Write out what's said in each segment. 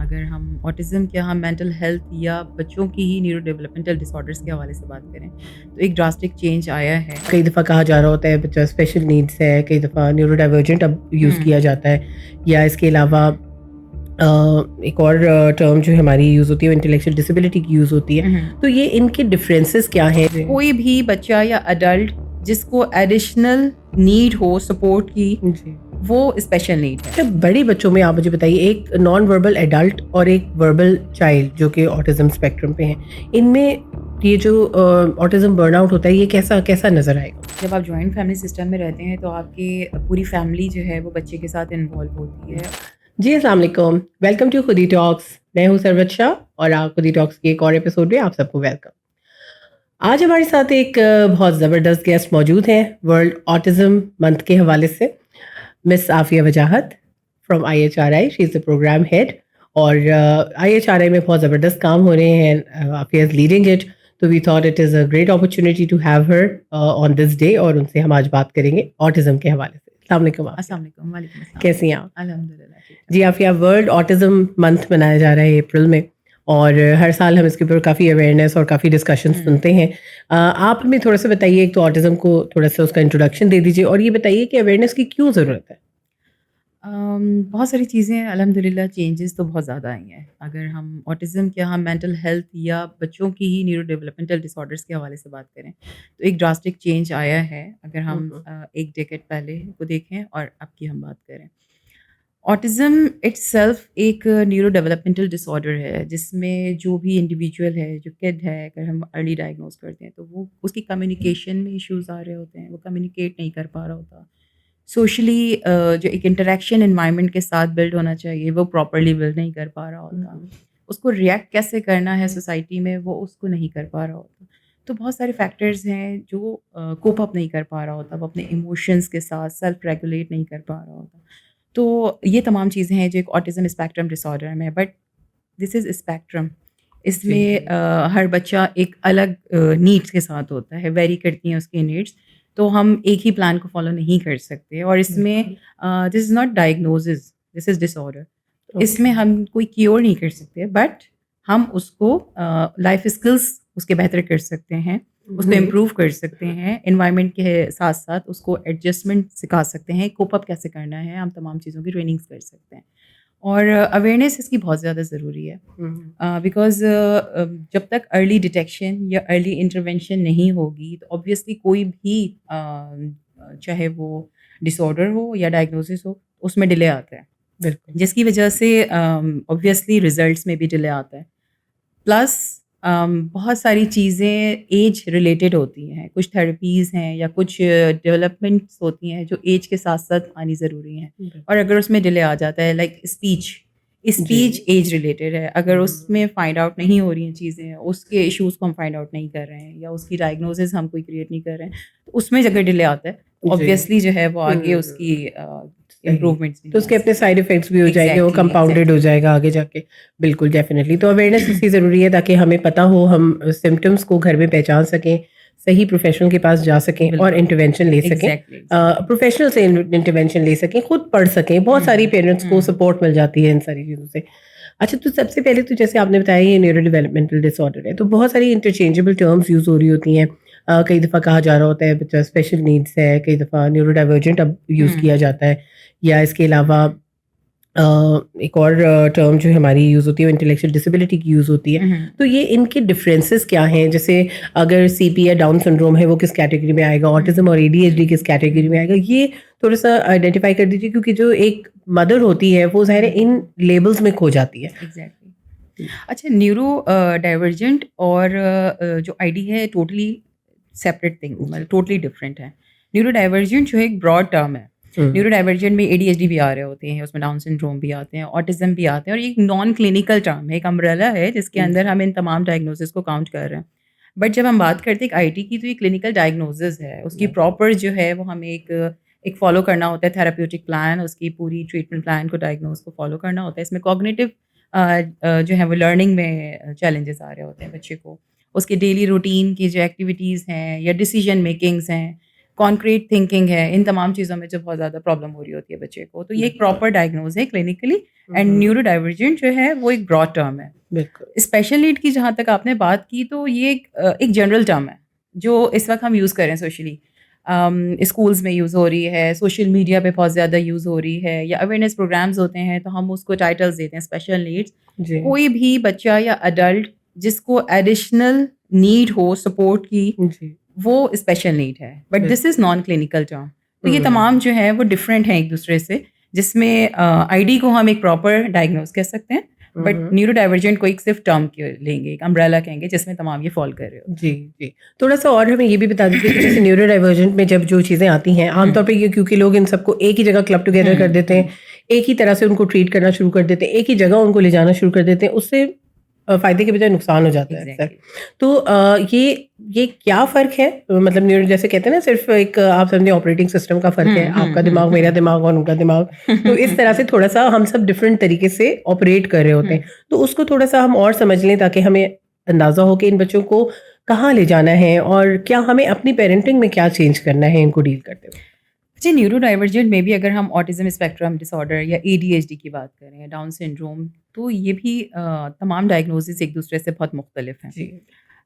اگر ہم آٹزم کے ہم مینٹل ہیلتھ یا بچوں کی ہی نیورو ڈیولپمنٹل ڈس آرڈرس کے حوالے سے بات کریں تو ایک ڈراسٹک چینج آیا ہے. کئی دفعہ کہا جا رہا ہوتا ہے بچہ اسپیشل نیڈس ہے, کئی دفعہ نیورو ڈائیورجنٹ اب یوز کیا جاتا ہے, یا اس کے علاوہ ایک اور ٹرم جو ہماری یوز ہوتی ہے وہ انٹلیکچوئل ڈسیبلٹی کی یوز ہوتی ہے. تو یہ ان کے ڈفرینسز کیا ہیں؟ کوئی بھی بچہ یا اڈلٹ جس کو ایڈیشنل نیڈ ہو سپورٹ کی وہ اسپیشل نیڈ ہے. بڑے بچوں میں آپ مجھے بتائیے, ایک نان وربل ایڈلٹ اور ایک وربل چائلڈ جو کہ آٹزم اسپیکٹرم پہ ہیں, ان میں یہ جو آٹزم برن آؤٹ ہوتا ہے یہ کیسا نظر آئے گا؟ جب آپ جوائنٹ فیملی سسٹم میں رہتے ہیں تو آپ کی پوری فیملی جو ہے وہ بچے کے ساتھ انوالو ہوتی ہے. جی السلام علیکم, ویلکم ٹو خودی ٹاکس. میں ہوں سرورت شاہ اور آپ خودی ٹاکس کے ایک اور ایپیسوڈ میں آپ سب کو ویلکم. آج ہمارے ساتھ ایک بہت زبردست گیسٹ موجود ہیں ورلڈ آٹزم منتھ کے حوالے سے, Miss Afia Wajahat from IHRI. She is the programme head, اور IHRI میں بہت زبردست کام ہو رہے ہیں. عافیہ از لیڈنگ اٹ, تو we thought it is a great opportunity to have her on this day, اور ان سے ہم آج بات کریں گے آٹزم کے حوالے سے. السلام علیکم. السلام علیکم. وعلیکم السلام. کیسی ہیں آپ؟ الحمد للہ. جی عافیہ, ورلڈ آٹزم منتھ منایا جا رہا ہے اپریل میں, اور ہر سال ہم اس کے اوپر کافی اویئرنیس اور کافی ڈسکشن سنتے ہیں. آپ ہمیں تھوڑا سا بتائیے, ایک تو آٹزم کو تھوڑا سا اس کا انٹروڈکشن دے دیجیے, اور یہ بتائیے کہ اویئرنیس کی کیوں ضرورت ہے؟ بہت ساری چیزیں الحمد للہ چینجز تو بہت زیادہ آئی ہیں. اگر ہم آٹزم کے ہم مینٹل ہیلتھ یا بچوں کی ہی نیورو ڈیولپمنٹل ڈس آرڈرس کے حوالے سے بات کریں تو ایک ڈراسٹک چینج آیا ہے. اگر ہم ایک ڈیکیڈ پہلے کو دیکھیں اور اب کی ہم بات کریں, آٹزم اٹ سیلف ایک نیورو ڈیولپمنٹل ڈس آرڈر ہے جس میں جو بھی انڈیویجول ہے, جو کڈ ہے, اگر ہم ارلی ڈائگنوز کرتے ہیں تو وہ اس کی کمیونیکیشن میں ایشوز آ رہے ہوتے ہیں, وہ کمیونیکیٹ نہیں کر پا رہا ہوتا. سوشلی جو ایک انٹریکشن انوائرمنٹ کے ساتھ بلڈ ہونا چاہیے وہ پراپرلی بلڈ نہیں کر پا رہا ہوتا. اس کو ریئیکٹ کیسے کرنا ہے سوسائٹی میں وہ اس کو نہیں کر پا رہا ہوتا. تو بہت سارے فیکٹرز ہیں جو کوپ اپ نہیں کر پا رہا ہوتا, وہ اپنے ایموشنس کے ساتھ سیلف ریگولیٹ نہیں کر پا رہا ہوتا. تو یہ تمام چیزیں ہیں جو ایک آٹزم اسپیکٹرم ڈس آرڈر میں, بٹ دس از اسپیکٹرم. اس میں ہر بچہ ایک الگ نیڈس کے ساتھ ہوتا ہے, ویری کرتی ہیں اس کی نیڈس, تو ہم ایک ہی پلان کو فالو نہیں کر سکتے. اور اس میں this is not diagnosis, this is disorder. اس میں ہم کوئی کیور نہیں کر سکتے, بٹ ہم اس کو لائف اسکلس اس کے بہتر کر سکتے ہیں, اس کو امپروو کر سکتے ہیں, انوائرمنٹ کے ساتھ ساتھ اس کو ایڈجسٹمنٹ سکھا سکتے ہیں, کوپ اپ کیسے کرنا ہے, ہم تمام چیزوں کی ٹریننگس کر سکتے ہیں. اور اویئرنیس اس کی بہت زیادہ ضروری ہے, بیکاز جب تک ارلی ڈیٹیکشن یا ارلی انٹرونشن نہیں ہوگی تو آبویسلی کوئی بھی چاہے وہ ڈس آرڈر ہو یا ڈائگنوسس ہو اس میں ڈیلے آتا ہے, بالکل, جس کی وجہ سے آبویسلی ریزلٹس میں بھی ڈیلے آتا ہے. پلس بہت ساری چیزیں ایج ریلیٹڈ ہوتی ہیں, کچھ تھراپیز ہیں یا کچھ ڈیولپمنٹس ہوتی ہیں جو ایج کے ساتھ ساتھ آنی ضروری ہیں, اور اگر اس میں ڈیلے آ جاتا ہے لائک اسپیچ ایج ریلیٹڈ ہے, اگر اس میں فائنڈ آؤٹ نہیں ہو رہی ہیں چیزیں, اس کے ایشوز کو ہم فائنڈ آؤٹ نہیں کر رہے ہیں یا اس کی ڈائگنوسس ہم کوئی کریٹ نہیں کر رہے ہیں, تو اس میں اگر ڈیلے آتا ہے تو آبویسلی جو ہے وہ آگے اس کی امپروومنٹس تو اس کے اپنے سائڈ افیکٹس بھی ہو جائیں گے, وہ کمپاؤنڈیڈ ہو جائے گا آگے جا کے. بالکل ڈیفینیٹلی, تو اویئرنیس اس کی ضروری ہے تاکہ ہمیں پتہ ہو, ہم سمٹمس کو گھر میں پہچان سکیں, صحیح پروفیشنل کے پاس جا سکیں اور انٹرونشن لے سکیں, پروفیشنل سے انٹرونشن لے سکیں, خود پڑھ سکیں. بہت ساری پیرنٹس کو سپورٹ مل جاتی ہے ان ساری چیزوں سے. اچھا, تو سب سے پہلے تو جیسے آپ نے بتایا یہ نیورو ڈیولپمنٹل ڈس آرڈر ہے, تو بہت ساری انٹرچینجبل ٹرمز یوز ہو رہی ہوتی ہیں. کئی دفعہ کہا جا رہا ہوتا ہے بچہ اسپیشل نیڈس ہے, کئی دفعہ نیورو ڈائیورجنٹ اب یوز کیا جاتا ہے, یا اس کے علاوہ ایک اور ٹرم جو ہماری یوز ہوتی ہے وہ انٹلیکچوئل ڈسیبلٹی کی یوز ہوتی ہے. تو یہ ان کے ڈفرینسز کیا ہیں؟ جیسے اگر CP یا ڈاؤن سنڈروم ہے وہ کس کیٹیگری میں آئے گا, آٹزم اور ADHD کس کیٹیگری میں آئے گا, یہ تھوڑا سا آئیڈینٹیفائی کر دیجیے, کیونکہ جو ایک مدر ہوتی ہے وہ ظاہر ہے ان لیبلز میں کھو جاتی ہے. ایگزیکٹلی. اچھا, نیورو ڈائیورجنٹ اور جو ID ہے ٹوٹلی سیپریٹ تھنگ, مطلب ٹوٹلی ڈفرینٹ ہے. نیورو ڈائیورجنٹ جو ایک براڈ ٹرم ہے, نیورو ڈائیورجنٹ میں ADHD بھی آ رہے ہوتے ہیں, اس میں ڈاؤن سنڈروم بھی آتے ہیں, آٹزم بھی آتے ہیں, اور ایک نان کلینکل ٹرم ہے, ایک امبریلا ہے جس کے اندر ہم ان تمام ڈائگنوسس کو کاؤنٹ کر رہے ہیں. بٹ جب ہم بات کرتے ہیں IT کی تو یہ کلینکل ڈائگنوسس ہے, اس کی پراپر جو ہے وہ ہمیں ایک فالو کرنا ہوتا ہے تھراپیوٹک پلان, اس کی پوری ٹریٹمنٹ پلان کو ڈائگنوز کو فالو کرنا ہوتا ہے. اس میں کوگنیٹیو جو ہے وہ لرننگ میں چیلنجز آ رہے ہوتے ہیں بچے کو, اس کے ڈیلی روٹین کی جو ایکٹیویٹیز ہیں یا ڈیسیجن میکنگس ہیں کانکریٹ تھنکنگ ہے, ان تمام چیزوں میں جو بہت زیادہ پرابلم ہو رہی ہوتی ہے بچے کو. تو یہ ایک پراپر ڈائگنوز ہے کلینکلی. اینڈ نیورو ڈائیورجنٹ جو ہے وہ ایک براڈ ٹرم ہے. بالکل. اسپیشل نیڈ کی جہاں تک آپ نے بات کی تو یہ ایک جنرل ٹرم ہے جو اس وقت ہم یوز کر رہے ہیں سوشلی. اسکولس میں یوز ہو رہی ہے, سوشل میڈیا پہ بہت زیادہ یوز ہو رہی ہے, یا اویئرنیس پروگرامز ہوتے ہیں تو ہم اس کو ٹائٹلز دیتے ہیں اسپیشل نیڈس. کوئی بھی بچہ یا اڈلٹ جس کو ایڈیشنل نیڈ ہو سپورٹ کی وہ اسپیشل نیڈ ہے. But this is naan clinical term. تو یہ تمام جو ہے وہ ڈفرینٹ ہیں ایک دوسرے سے, جس میں آئی ڈی کو ہم ایک پراپر ڈائگنوز کہہ سکتے ہیں, بٹ نیورو ڈائیورجنٹ کو ایک صرف ٹرم لیں گے, ایک امبریلا کہیں گے جس میں تمام یہ فال کر رہے ہو. جی. تھوڑا سا اور ہمیں یہ بھی بتا دیجیے کہ جیسے نیورو ڈائیورجنٹ میں جب جو چیزیں آتی ہیں عام طور پہ یہ کیونکہ لوگ ان سب کو ایک ہی جگہ کلب ٹوگیدر کر دیتے ہیں, ایک ہی طرح سے ان کو ٹریٹ کرنا شروع کر دیتے ہیں, ایک ہی جگہ ان کو لے جانا شروع کر دیتے ہیں, اس سے فائدے کے بجائے نقصان ہو جاتا ہے سر. تو یہ کیا فرق ہے, مطلب نیورو جیسے کہتے ہیں نا صرف ایک آپ سمجھیں آپریٹنگ سسٹم کا فرق ہے, آپ کا دماغ میرا دماغ اور ان کا دماغ, تو اس طرح سے تھوڑا سا ہم سب ڈفرینٹ طریقے سے آپریٹ کر رہے ہوتے ہیں. تو اس کو تھوڑا سا ہم اور سمجھ لیں تاکہ ہمیں اندازہ ہو کہ ان بچوں کو کہاں لے جانا ہے اور کیا ہمیں اپنی پیرنٹنگ میں کیا چینج کرنا ہے ان کو ڈیل کرتے ہوئے. جی, نیورو ڈائیورجنٹ میں بھی اگر ہم آٹزم اسپیکٹرم ڈس آرڈر یا ADHD کی بات کریں یا ڈاؤن سنڈروم, تو یہ بھی تمام ڈائگنوزز ایک دوسرے سے بہت مختلف ہیں. جی.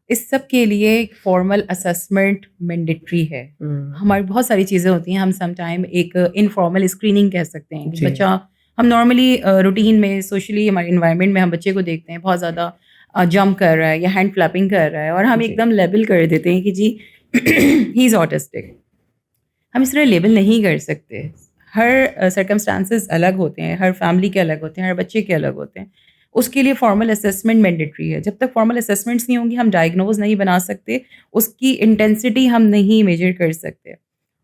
اس سب کے لیے فارمل اسسمنٹ مینڈیٹری ہے. ہماری بہت ساری چیزیں ہوتی ہیں, ہم سم ٹائم ایک انفارمل اسکریننگ کہہ سکتے ہیں. بچہ ہم نارملی روٹین میں سوشلی ہمارے انوائرمنٹ میں ہم بچے کو دیکھتے ہیں بہت زیادہ جمپ کر رہا ہے یا ہینڈ فلیپنگ کر رہا ہے, اور ہم ایک دم لیبل کر دیتے ہیں کہ جی ہی از آٹسٹک. ہم اس طرح لیبل نہیں کر سکتے. ہر سرکمسٹانسز الگ ہوتے ہیں, ہر فیملی کے الگ ہوتے ہیں, ہر بچے کے الگ ہوتے ہیں. اس کے لیے فارمل اسسمنٹ مینڈیٹری ہے. جب تک فارمل اسسمنٹس نہیں ہوں گی ہم ڈائگنوز نہیں بنا سکتے, اس کی انٹینسٹی ہم نہیں میجر کر سکتے.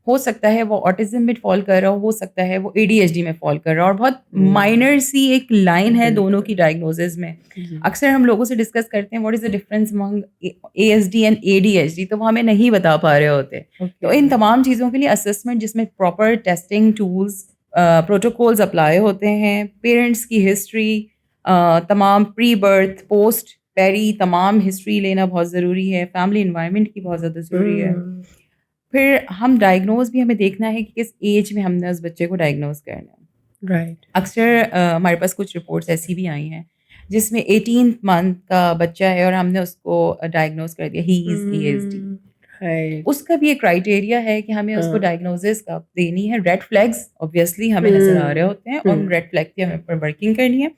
ہو سکتا ہے وہ آٹزم میں فال کر رہا ہو سکتا ہے وہ ADHD میں فال کر رہا ہو, اور بہت مائنر سی ایک لائن ہے دونوں کی ڈائگنوزز میں. اکثر ہم لوگوں سے ڈسکس کرتے ہیں what is the difference Umang ASD and ADHD, تو وہ ہمیں نہیں بتا پا رہے ہوتے. تو ان تمام چیزوں کے لیے اسسمنٹ جس میں proper testing tools protocols apply ہوتے ہیں, پیرنٹس کی ہسٹری, تمام پری برتھ پوسٹ پیری تمام ہسٹری لینا بہت ضروری ہے, فیملی انوائرمنٹ کی بہت زیادہ ضروری ہے. پھر ہم ڈائگنوز بھی ہمیں دیکھنا ہے کہ کس ایج میں ہم نے اس بچے کو ڈائگنوز کرنا ہے. رائٹ. اکثر ہمارے پاس کچھ رپورٹس ایسی بھی آئی ہیں جس میں 18 منتھ کا بچہ ہے اور ہم نے اس کو ڈائگنوز کر دیا ہی از ASD. اس کا بھی ایک کرائٹیریا ہے کہ ہمیں اس کو ڈائگنوزز کب دینی ہے. ریڈ فلیگس اوبویسلی ہمیں نظر آ رہے ہوتے ہیں, اور ریڈ فلیگ پہ ہمیں ورکنگ کرنی ہے.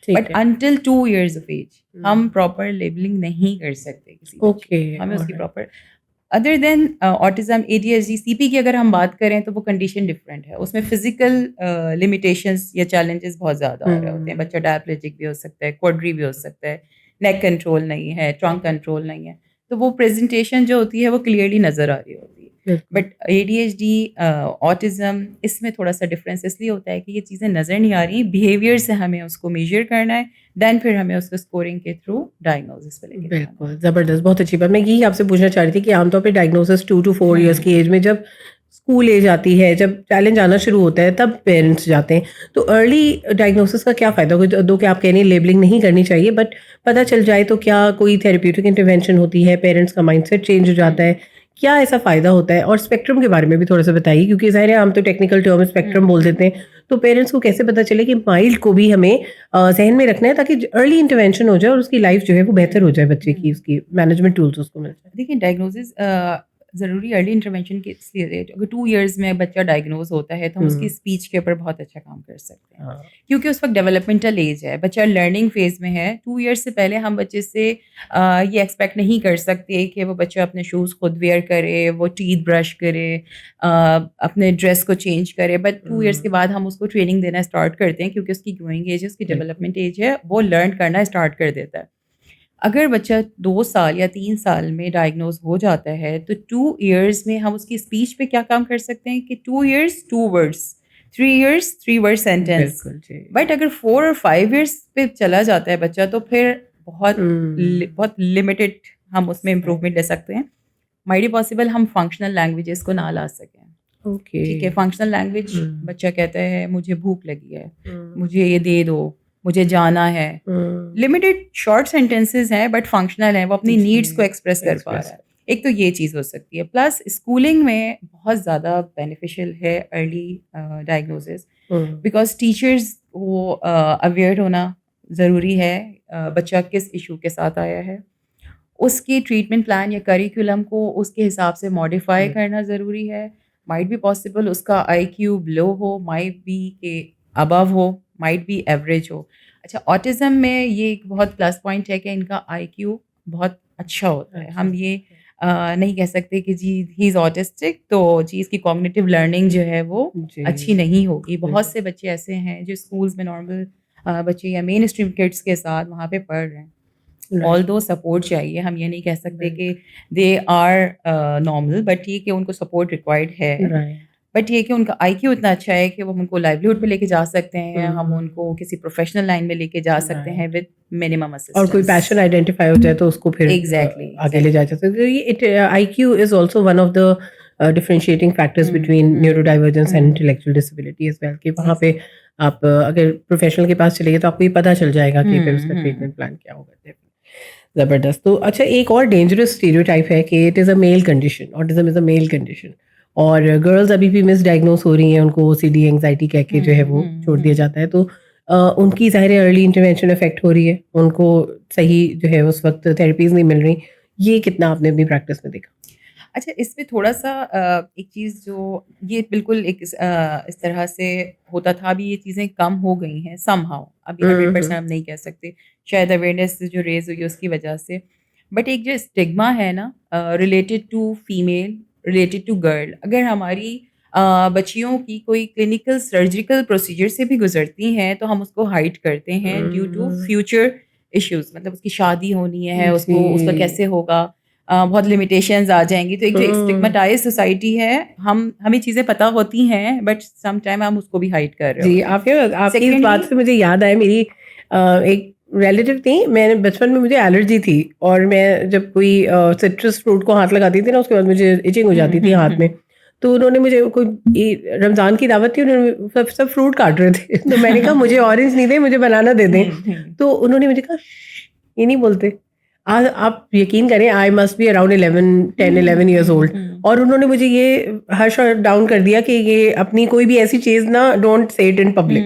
But until 2 years of age ہم پراپر لیبلنگ نہیں کر سکتے کسی بچے. ہمیں اس کی پراپر ادر دین آٹزم ADHD CP کی اگر ہم بات کریں تو وہ کنڈیشن ڈفرینٹ ہے. اس میں فزیکل لمیٹیشنس یا چیلنجز بہت زیادہ آ رہے ہوتے ہیں. بچہ ڈائپلیجک بھی ہو سکتا ہے, کوڈری بھی ہو سکتا ہے, نیک کنٹرول نہیں ہے, ٹرنک کنٹرول نہیں ہے, تو وہ پریزنٹیشن جو ہوتی ہے وہ کلیئرلی نظر آ رہی ہوتی ہے. بٹ ADHD آٹزم اس میں تھوڑا سا ڈفرینس اس لیے ہوتا ہے کہ یہ چیزیں نظر نہیں آ رہی, بیہیویئر سے ہمیں اس کو میجر کرنا ہے, دین پھر ہمیں اس کو اسکورنگ کے تھرو ڈائگنوزس پہ لے کے. بالکل زبردست, بہت اچھی بات. میں یہی آپ سے پوچھنا چاہ رہی تھی کہ عام طور پہ ڈائگنوسس 2 to 4 years کی ایج میں, جب اسکول ایج آتی ہے, جب چیلنج آنا شروع ہوتا ہے, تب پیرنٹس جاتے ہیں. تو ارلی ڈائگنوسس کا کیا فائدہ ہوگا؟ دو کہ آپ کہہ رہی ہیں لیبلنگ نہیں کرنی چاہیے, بٹ پتہ چل جائے تو کیا کوئی تھیراپیوٹک انٹرونشن ہوتی ہے, پیرنٹس کا مائنڈ سیٹ چینج ہو جاتا ہے, کیا ایسا فائدہ ہوتا ہے؟ اور اسپیکٹرم کے بارے میں بھی تھوڑا سا بتائیے, کیونکہ ظاہر ہے ہم تو ٹیکنیکل ٹرم اسپیکٹرم بول دیتے ہیں, تو پیرنٹس کو کیسے پتہ چلے کہ مائلڈ کو بھی ہمیں ذہن میں رکھنا ہے تاکہ ارلی انٹرونشن ہو جائے اور اس کی لائف جو ہے وہ بہتر ہو جائے, بچے کی اس کی مینجمنٹ ٹولس اس کو مل جائے. دیکھیں ڈائگنوزز ضروری ارلی انٹرونشن کے اس لیے اگر 2 years میں بچہ ڈائگنوز ہوتا ہے تو ہم اس کی اسپیچ کے اوپر بہت اچھا کام کر سکتے ہیں, کیونکہ اس وقت ڈیولپمنٹل ایج ہے, بچہ لرننگ فیز میں ہے. 2 years سے پہلے ہم بچے سے یہ ایکسپیکٹ نہیں کر سکتے کہ وہ بچہ اپنے شوز خود ویئر کرے, وہ ٹیتھ برش کرے, اپنے ڈریس کو چینج کرے. بٹ 2 years کے بعد ہم اس کو ٹریننگ دینا اسٹارٹ کرتے ہیں, کیونکہ اس کی گروئنگ ایج ہے, اس کی ڈیولپمنٹ ایج ہے, وہ لرن کرنا اسٹارٹ کر دیتا ہے. اگر بچہ 2 سال یا 3 سال میں ڈائگنوز ہو جاتا ہے تو 2 years میں ہم اس کی اسپیچ پہ کیا کام کر سکتے ہیں کہ 2 years 2 words, 3 years 3 word sentence. But اگر 4 اور 5 years پہ چلا جاتا ہے بچہ تو پھر بہت لمیٹڈ ہم اس میں امپروومنٹ لے سکتے ہیں. مائٹ بی پاسبل ہم فنکشنل لینگویجز کو نہ لا سکیں. ٹھیک ہے, فنکشنل لینگویج بچہ کہتا ہے مجھے بھوک لگی ہے, مجھے یہ دے دو, مجھے جانا ہے. لمیٹڈ شارٹ سینٹینسز ہیں بٹ فنکشنل ہیں, وہ اپنی نیڈس کو ایکسپریس کر پا رہا ہے. ایک تو یہ چیز ہو سکتی ہے، پلس اسکولنگ میں بہت زیادہ بینیفیشیل ہے ارلی ڈائگنوسس، بیکاز ٹیچرز وہ اویئر ہونا ضروری ہے بچہ کس ایشو کے ساتھ آیا ہے، اس کی ٹریٹمنٹ پلان یا کریکولم کو اس کے حساب سے ماڈیفائی کرنا ضروری ہے. مائٹ بی پاسبل اس کا آئی کیو لو ہو، مائٹ بی کہ ابو ہو، مائٹ بی ایوریج ہو. اچھا، آٹزم میں یہ ایک بہت پلس پوائنٹ ہے کہ ان کا آئی کیو بہت اچھا ہوتا ہے. ہم یہ نہیں کہہ سکتے کہ جی ہی از آٹسٹک تو جی اس کی کوگنیٹیو لرننگ جو ہے وہ اچھی نہیں ہوگی. بہت سے بچے ایسے ہیں جو اسکولس میں نارمل بچے یا مین اسٹریم کڈس کے ساتھ وہاں پہ پڑھ رہے ہیں. آل دو سپورٹ چاہیے، ہم یہ نہیں کہہ سکتے کہ دے آر نارمل، بٹ یہ کہ ان کو سپورٹ ریکوائرڈ ہے. بٹ یہ کہ ان کا آئی کیو اتنا اچھا ہے کہ وہ ان کو لائیولیہڈ پہ لے کے جا سکتے ہیں، ہم ان کو کسی پروفیشنل لائن میں لے کے جا سکتے ہیں ود منیمم اسسٹنس. اور کوئی پیشن آئیڈینٹیفائی ہو جائے تو اس کو پھر آگے لے جا سکتے ہیں. یہ IQ is also one of the differentiating factors between neurodivergence and intellectual disability as well. کہ وہاں پہ آپ اگر پروفیشنل کے پاس چلے گئے تو آپ کو یہ پتہ چل جائے گا کہ پھر اس کا ٹریٹمنٹ پلان کیا ہوگا. زبردست. تو اچھا، ایک اور ڈینجرس اسٹیریوٹائپ ہے کہ it is a male condition, autism is a male condition, اور گرلز ابھی بھی مس ڈائگنوز ہو رہی ہیں، ان کو او سی ڈی اینگزائٹی کہہ کے جو ہے وہ چھوڑ دیا جاتا ہے. تو ان کی ظاہر ارلی انٹرونشن افیکٹ ہو رہی ہے، ان کو صحیح جو ہے اس وقت تھیراپیز نہیں مل رہی. یہ کتنا آپ نے اپنی پریکٹس میں دیکھا؟ اچھا، اس میں تھوڑا سا ایک چیز جو یہ بالکل ایک اس طرح سے ہوتا تھا، ابھی یہ چیزیں کم ہو گئی ہیں سم ہاؤ. ابھی 100% ہم نہیں کہہ سکتے، شاید اویئرنیس جو ریز ہوئی ہے اس کی وجہ سے. بٹ ایک جو اسٹگما ہے نا related to female, related to girl, اگر ہماری بچیوں کی کوئی کلینکل سرجیکل پروسیجر سے بھی گزرتی ہیں تو ہم اس کو ہائڈ کرتے ہیں ڈیو ٹو فیوچر ایشوز. مطلب اس کی شادی ہونی ہے، اس کا کیسے ہوگا، بہت لمیٹیشنز آ جائیں گی. تو ایک جو اسٹگماٹائز سوسائٹی ہے، ہمیں چیزیں پتہ ہوتی ہیں بٹ سم ٹائم ہم اس کو بھی ہائڈ کر رہے جی. آپ کی اس بات سے مجھے یاد آیا، میری ایک ریلیٹیو تھی، میں نے بچپن میں مجھے الرجی تھی، اور میں جب کوئی سٹرس فروٹ کو ہاتھ لگاتی تھی نا، اس کے بعد مجھے ایچنگ ہو جاتی تھی ہاتھ میں. تو انہوں نے مجھے کوئی رمضان کی دعوت تھی، انہوں نے سب فروٹ کاٹ رہے تھے، تو میں نے کہا مجھے اورنج نہیں دیں، مجھے بنانا دے دیں. تو انہوں نے مجھے کہا یہ نہیں بولتے. آپ یقین کریں، I must be around 10-11 years old, اور انہوں نے مجھے یہ ہش ڈاؤن کر دیا کہ یہ اپنی کوئی بھی ایسی چیز نہ don't say it in public.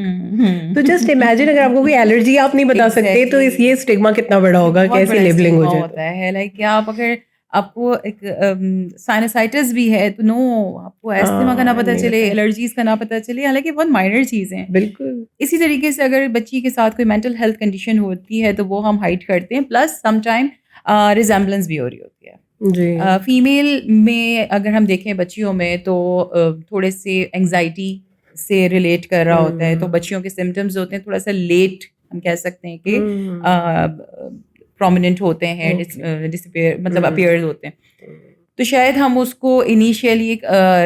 تو جسٹ امیجن اگر آپ کو کوئی الرجی آپ نہیں بتا سکتے تو یہ اسٹگما کتنا بڑا ہوگا، کیسی لیبلنگ ہو جاتا ہے. لائک کہ آپ اگر آپ کو ایک سائنسائٹس بھی ہے تو نو، آپ کو ایستھما کا نہ پتہ چلے، الرجیز کا نہ پتہ چلے، حالانکہ بہت مائنر چیزیں ہیں. بالکل اسی طریقے سے اگر بچی کے ساتھ کوئی مینٹل ہیلتھ کنڈیشن ہوتی ہے تو وہ ہم ہائڈ کرتے ہیں. پلس سم ٹائم ریزیمبلنس بھی ہو رہی ہوتی ہے. فیمیل میں اگر ہم دیکھیں بچیوں میں تو تھوڑے سے انگزائٹی سے ریلیٹ کر رہا ہوتا ہے، تو بچیوں کے سمٹمز ہوتے ہیں تھوڑا سا لیٹ، ہم کہہ سکتے ہیں کہ پرومیننٹ ہوتے ہیں، مطلب اپیئر ہوتے ہیں. تو شاید ہم اس کو انیشیلی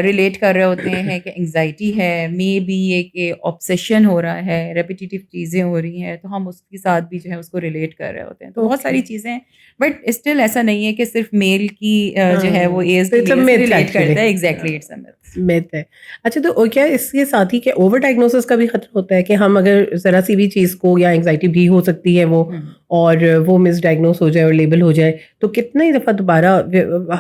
ریلیٹ کر رہے ہوتے ہیں کہ انگزائٹی ہے، مے بی یہ کہ آبسیشن ہو رہا ہے، ریپیٹیٹیو چیزیں ہو رہی ہیں، تو ہم اس کے ساتھ بھی جو ہے اس کو ریلیٹ کر رہے ہوتے ہیں. تو بہت ساری چیزیں ہیں، بٹ اسٹل ایسا نہیں ہے کہ صرف میل کی جو ہے وہ ایج ریلیٹ کرتا ہے. ایگزیکٹلی، اٹس اے میتھ ہے. اچھا، تو کیا اس کے ساتھ ہی کیا اوور ڈائگنوسس کا بھی خطرہ ہوتا ہے کہ ہم اگر ذرا سی بھی چیز کو، یا انگزائٹی بھی ہو سکتی ہے وہ، اور وہ مس ڈائگنوز ہو جائے اور لیبل ہو جائے، تو کتنا ہی دفعہ دوبارہ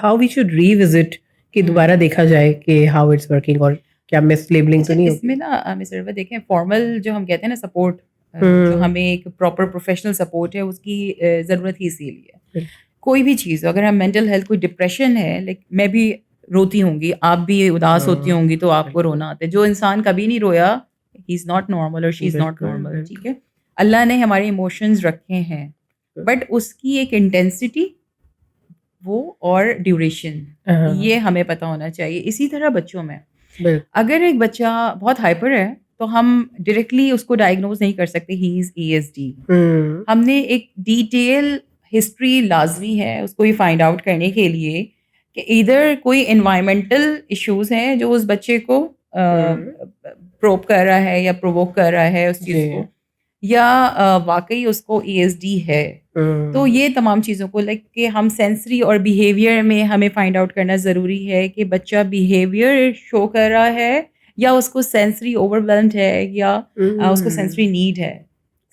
how we should revisit کہ دوبارہ دیکھا جائے کہ ہاؤ اٹس ورکنگ، اور کیا مس لیبلنگ تو نہیں ہوتی؟ اس میں نا مس دیکھیں، فارمل جو ہم کہتے ہیں نا سپورٹ، جو ہمیں ایک پراپر پروفیشنل سپورٹ ہے، اس کی ضرورت ہی اسی لیے. کوئی بھی چیز، اگر ہم مینٹل ہیلتھ، کوئی ڈپریشن ہے، لائک میں بھی روتی ہوں گی، آپ بھی اداس ہوتی ہوں گی، تو آپ کو رونا آتا ہے. جو انسان کبھی نہیں رویا، ہی از ناٹ نارمل اور شی از ناٹ نارمل. ٹھیک ہے، اللہ نے ہمارے ایموشنز رکھے ہیں، بٹ اس کی ایک انٹینسٹی وہ اور ڈیوریشن، یہ ہمیں پتہ ہونا چاہیے. اسی طرح بچوں میں اگر ایک بچہ بہت ہائپر ہے تو ہم ڈائریکٹلی اس کو ڈائگنوز نہیں کر سکتے ہی از ASD. ہم نے ایک ڈیٹیل ہسٹری لازمی ہے اس کو یہ فائنڈ آؤٹ کرنے کے لیے کہ ادھر کوئی انوائرمنٹل ایشوز ہیں جو اس بچے کو پروپ کر رہا ہے یا پرووک کر رہا ہے اس چیز کو، یا واقعی اس کو ASD ہے. تو یہ تمام چیزوں کو لائک کہ ہم سینسری اور بیہیویئر میں ہمیں فائنڈ آؤٹ کرنا ضروری ہے کہ بچہ بیہیویئر شو کر رہا ہے یا اس کو سینسری اوور ویلمڈ ہے یا اس کو سینسری نیڈ ہے.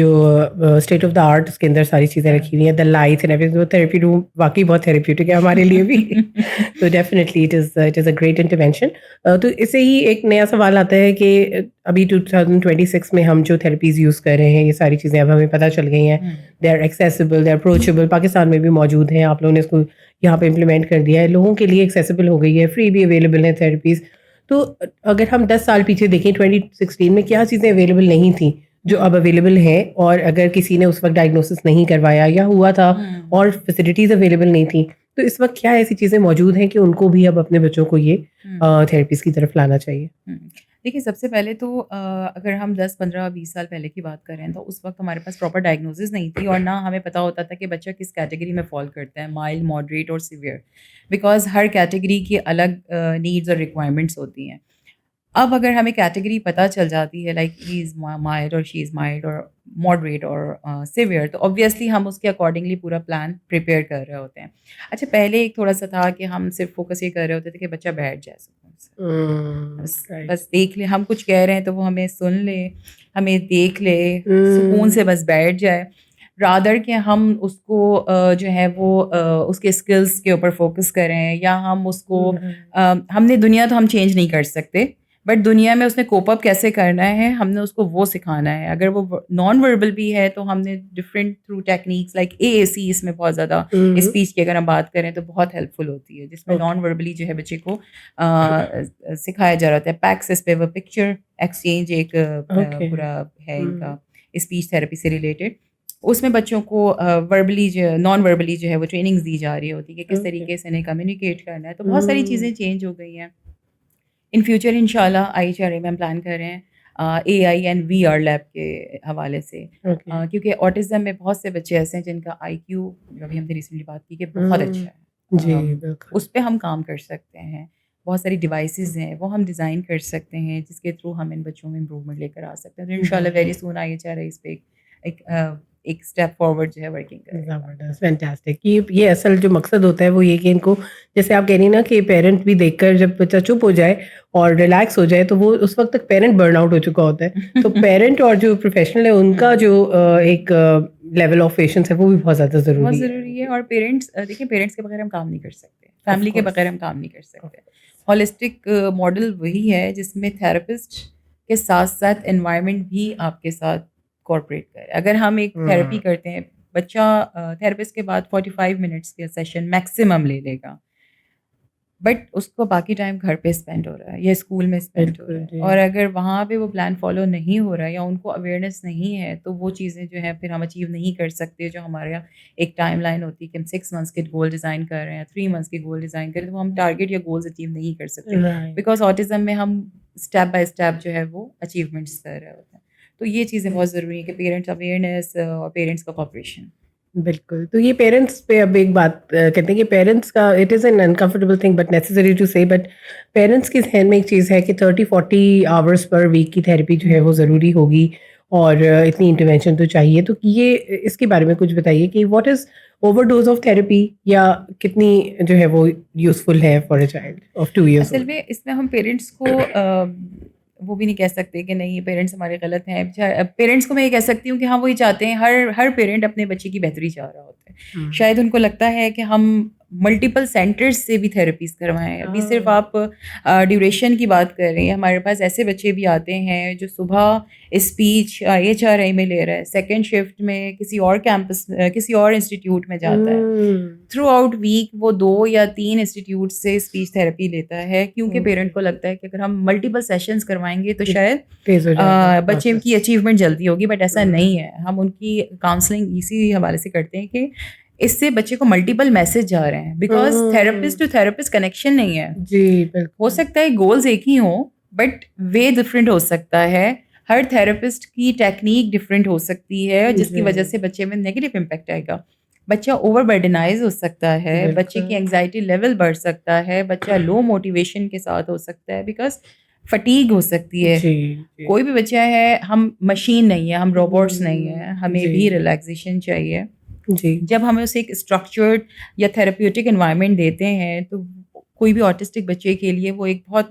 جو اسٹیٹ آف دا آرٹ اس کے اندر ساری چیزیں رکھی ہوئی ہیں, دا لائٹس اینڈ ایوریتھنگ. وہ تھیراپی روم واقعی بہت تھیراپیوٹک ہے ہمارے لیے بھی. تو definitely it is a great intervention. تو اس سے ہی ایک نیا سوال آتا ہے کہ ابھی 2026 میں ہم جو تھراپیز یوز کر رہے ہیں, یہ ساری چیزیں اب ہمیں پتہ چل گئی ہیں, they are accessible, they are approachable. Pakistan میں بھی موجود ہیں, آپ لوگوں نے اس کو یہاں پہ امپلیمنٹ کر دیا ہے, لوگوں کے لیے ایکسیسیبل ہو گئی ہے, فری بھی اویلیبل ہے تھراپیز. تو اگر ہم 10 سال پیچھے دیکھیں 2016 میں کیا چیزیں اویلیبل نہیں تھیں جو اب اویلیبل ہیں, اور اگر کسی نے اس وقت ڈائگنوسس نہیں کروایا یا ہوا تھا اور فیسلٹیز اویلیبل نہیں تھیں, تو اس وقت کیا ایسی چیزیں موجود ہیں کہ ان کو بھی اب اپنے بچوں کو یہ تھراپیز کی طرف لانا چاہیے؟ دیکھیے, سب سے پہلے تو اگر ہم 10 15 20 سال پہلے کی بات کریں تو اس وقت ہمارے پاس پراپر ڈائگنوسس نہیں تھی, اور نہ ہمیں پتہ ہوتا تھا کہ بچہ کس کیٹیگری میں فال کرتا ہے, مائلڈ, ماڈریٹ اور سیویئر, بیکاز ہر کیٹیگری کی الگ نیڈز اور ریکوائرمنٹس ہوتی ہیں. اب اگر ہمیں کیٹیگری پتہ چل جاتی ہے لائک ہی از مائلڈ اور شی از مائلڈ اور ماڈریٹ اور سیویئر, تو اوبویسلی ہم اس کے اکارڈنگلی پورا پلان پریپیئر کر رہے ہوتے ہیں. اچھا, پہلے ایک تھوڑا سا تھا کہ ہم صرف فوکس یہ کر رہے ہوتے تھے کہ بچہ بیٹھ جائے سکون سے, بس دیکھ لے, ہم کچھ کہہ رہے ہیں تو وہ ہمیں سن لے, ہمیں دیکھ لے, سکون سے بس بیٹھ جائے, رادر کہ ہم اس کو جو ہے وہ اس کے اسکلس کے اوپر فوکس کریں, یا ہم اس کو ہم نے دنیا تو ہم چینج نہیں کر سکتے, بٹ دنیا میں اس نے کوپ اپ کیسے کرنا ہے ہم نے اس کو وہ سکھانا ہے. اگر وہ نان وربل بھی ہے تو ہم نے different through techniques like AAC, اس میں بہت زیادہ اسپیچ کی اگر ہم بات کریں تو بہت ہیلپ فل ہوتی ہے, جس میں نان وربلی جو ہے بچے کو سکھایا جا رہا ہوتا ہے. پیکسس پہ وہ پکچر ایکسچینج ایک پورا ہے ان کا اسپیچ تھراپی سے ریلیٹڈ, اس میں بچوں کو وربلی جو نان وربلی جو ہے وہ ٹریننگز دی جا رہی ہوتی ہے کہ کس طریقے سے انہیں کمیونیکیٹ کرنا ہے. تو بہت ساری چیزیں چینج ہو گئی ہیں. ان فیوچر ان شاء اللہ IHRA میں ہم پلان کر رہے ہیں AI اینڈ VR لیب کے حوالے سے, کیونکہ آٹزم میں بہت سے بچے ایسے ہیں جن کا IQ, جو ابھی ہم نے ریسنٹلی بات کی کہ بہت اچھا ہے, جی اس پہ ہم کام کر سکتے ہیں. بہت ساری ڈیوائسیز ہیں وہ ہم ڈیزائن کر سکتے ہیں جس کے تھرو ہم ان بچوں میں امپروومنٹ لے کر آ سکتے ہیں. تو ان شاء اللہ ویری سون IHRA اس پہ ایک اسٹیپ فارورڈ جو ہے ورکنگ کریں. زبردست, فینٹاسٹک. یہ اصل جو مقصد ہوتا ہے وہ یہ کہ ان کو, جیسے آپ کہہ رہی ہیں نا کہ پیرنٹ بھی دیکھ کر جب بچہ چپ ہو جائے اور ریلیکس ہو جائے تو وہ اس وقت تک پیرنٹ برن آؤٹ ہو چکا ہوتا ہے. تو پیرنٹ اور جو پروفیشنل ہے ان کا جو ایک لیول آف پیشنس ہے وہ بھی بہت زیادہ ضروری ہے. اور پیرنٹس دیکھیں, پیرنٹس کے بغیر ہم کام نہیں کر سکتے, فیملی کے بغیر ہم کام نہیں کر سکتے. ہولسٹک ماڈل وہی ہے جس میں تھراپسٹ کے ساتھ ساتھ انوائرمنٹ بھی آپ کے ساتھ کوآپریٹ کرے. اگر ہم ایک تھراپی کرتے ہیں, بچہ تھراپسٹ کے بعد 45 منٹس کے سیشن میکسیمم لے لے گا, بٹ اس کو باقی ٹائم گھر پہ اسپینڈ ہو رہا ہے یا اسکول میں اسپینڈ ہو رہا ہے, اور اگر وہاں پہ وہ پلان فالو نہیں ہو رہا ہے یا ان کو اویئرنیس نہیں ہے تو وہ چیزیں جو ہے پھر ہم اچیو نہیں کر سکتے. جو ہمارے یہاں ایک ٹائم لائن ہوتی ہے کہ ہم 6 months کے گول ڈیزائن کر رہے ہیں, 3 months کے گول ڈیزائن کر رہے ہیں, تو ہم ٹارگیٹ یا گولز اچیو نہیں کر سکتے, بیکاز آٹزم میں ہم اسٹیپ بائی اسٹیپ جو ہے وہ اچیومنٹس کر رہے ہوتے ہیں. تو یہ چیزیں بہت ضروری ہیں کہ پیرنٹس اویئرنیس اور پیرنٹس کا کوآپریشن. بالکل. تو یہ پیرنٹس پہ اب ایک بات کہتے ہیں کہ پیرنٹس کا it is an uncomfortable thing but necessary to say, but parents کے ذہن میں ایک چیز ہے کہ 30-40 آورس پر ویک کی تھراپی جو ہے وہ ضروری ہوگی اور اتنی انٹرونشن تو چاہیے. تو یہ اس کے بارے میں کچھ بتائیے کہ what is overdose of therapy, یا کتنی جو ہے وہ یوزفل ہے for a child of 2 years. اصل میں اس میں ہم پیرنٹس کو وہ بھی نہیں کہہ سکتے کہ نہیں پیرنٹس ہمارے غلط ہیں. پیرنٹس کو میں یہ کہہ سکتی ہوں کہ ہاں وہی چاہتے ہیں, ہر پیرنٹ اپنے بچے کی بہتری چاہ رہا ہوتا ہے. شاید ان کو لگتا ہے کہ ہم ملٹیپل سینٹرز سے بھی تھراپیز کروائیں. ابھی صرف آپ ڈیوریشن کی بات کر رہے ہیں, ہمارے پاس ایسے بچے بھی آتے ہیں جو صبح اسپیچ IHRA میں لے رہا ہے, سیکنڈ شفٹ میں کسی اور کیمپس کسی اور انسٹیٹیوٹ میں جاتا ہے, تھرو آؤٹ ویک وہ 2 یا 3 انسٹیٹیوٹ سے اسپیچ تھراپی لیتا ہے, کیونکہ پیرنٹ کو لگتا ہے کہ اگر ہم ملٹیپل سیشنز کروائیں گے تو شاید بچے کی اچیومنٹ جلدی ہوگی, بٹ ایسا نہیں ہے. ہم ان کی کاؤنسلنگ اسی حوالے سے کرتے ہیں کہ اس سے بچے کو ملٹیپل میسج جا رہے ہیں, because therapist to therapist connection نہیں ہے. جی ہو سکتا ہے گولز ایک ہی ہوں بٹ وے ڈفرینٹ ہو سکتا ہے. ہر تھراپسٹ کی ٹیکنیک ڈفرینٹ ہو سکتی ہے, جس کی وجہ سے بچے میں نیگیٹو امپیکٹ آئے گا. بچہ اوور برڈنائز ہو سکتا ہے, بچے کی انگزائٹی لیول بڑھ سکتا ہے, بچہ لو موٹیویشن کے ساتھ ہو سکتا ہے, بیکاز فٹیگ ہو سکتی ہے. کوئی بھی بچہ ہے, ہم مشین نہیں ہے, ہم روبوٹس نہیں ہیں, ہمیں بھی ریلیکسیشن چاہیے. جب ہمیں اسے ایک اسٹرکچرڈ یا تھراپیوٹک انوائرمنٹ دیتے ہیں تو کوئی بھی آٹسٹک بچے کے لیے وہ ایک بہت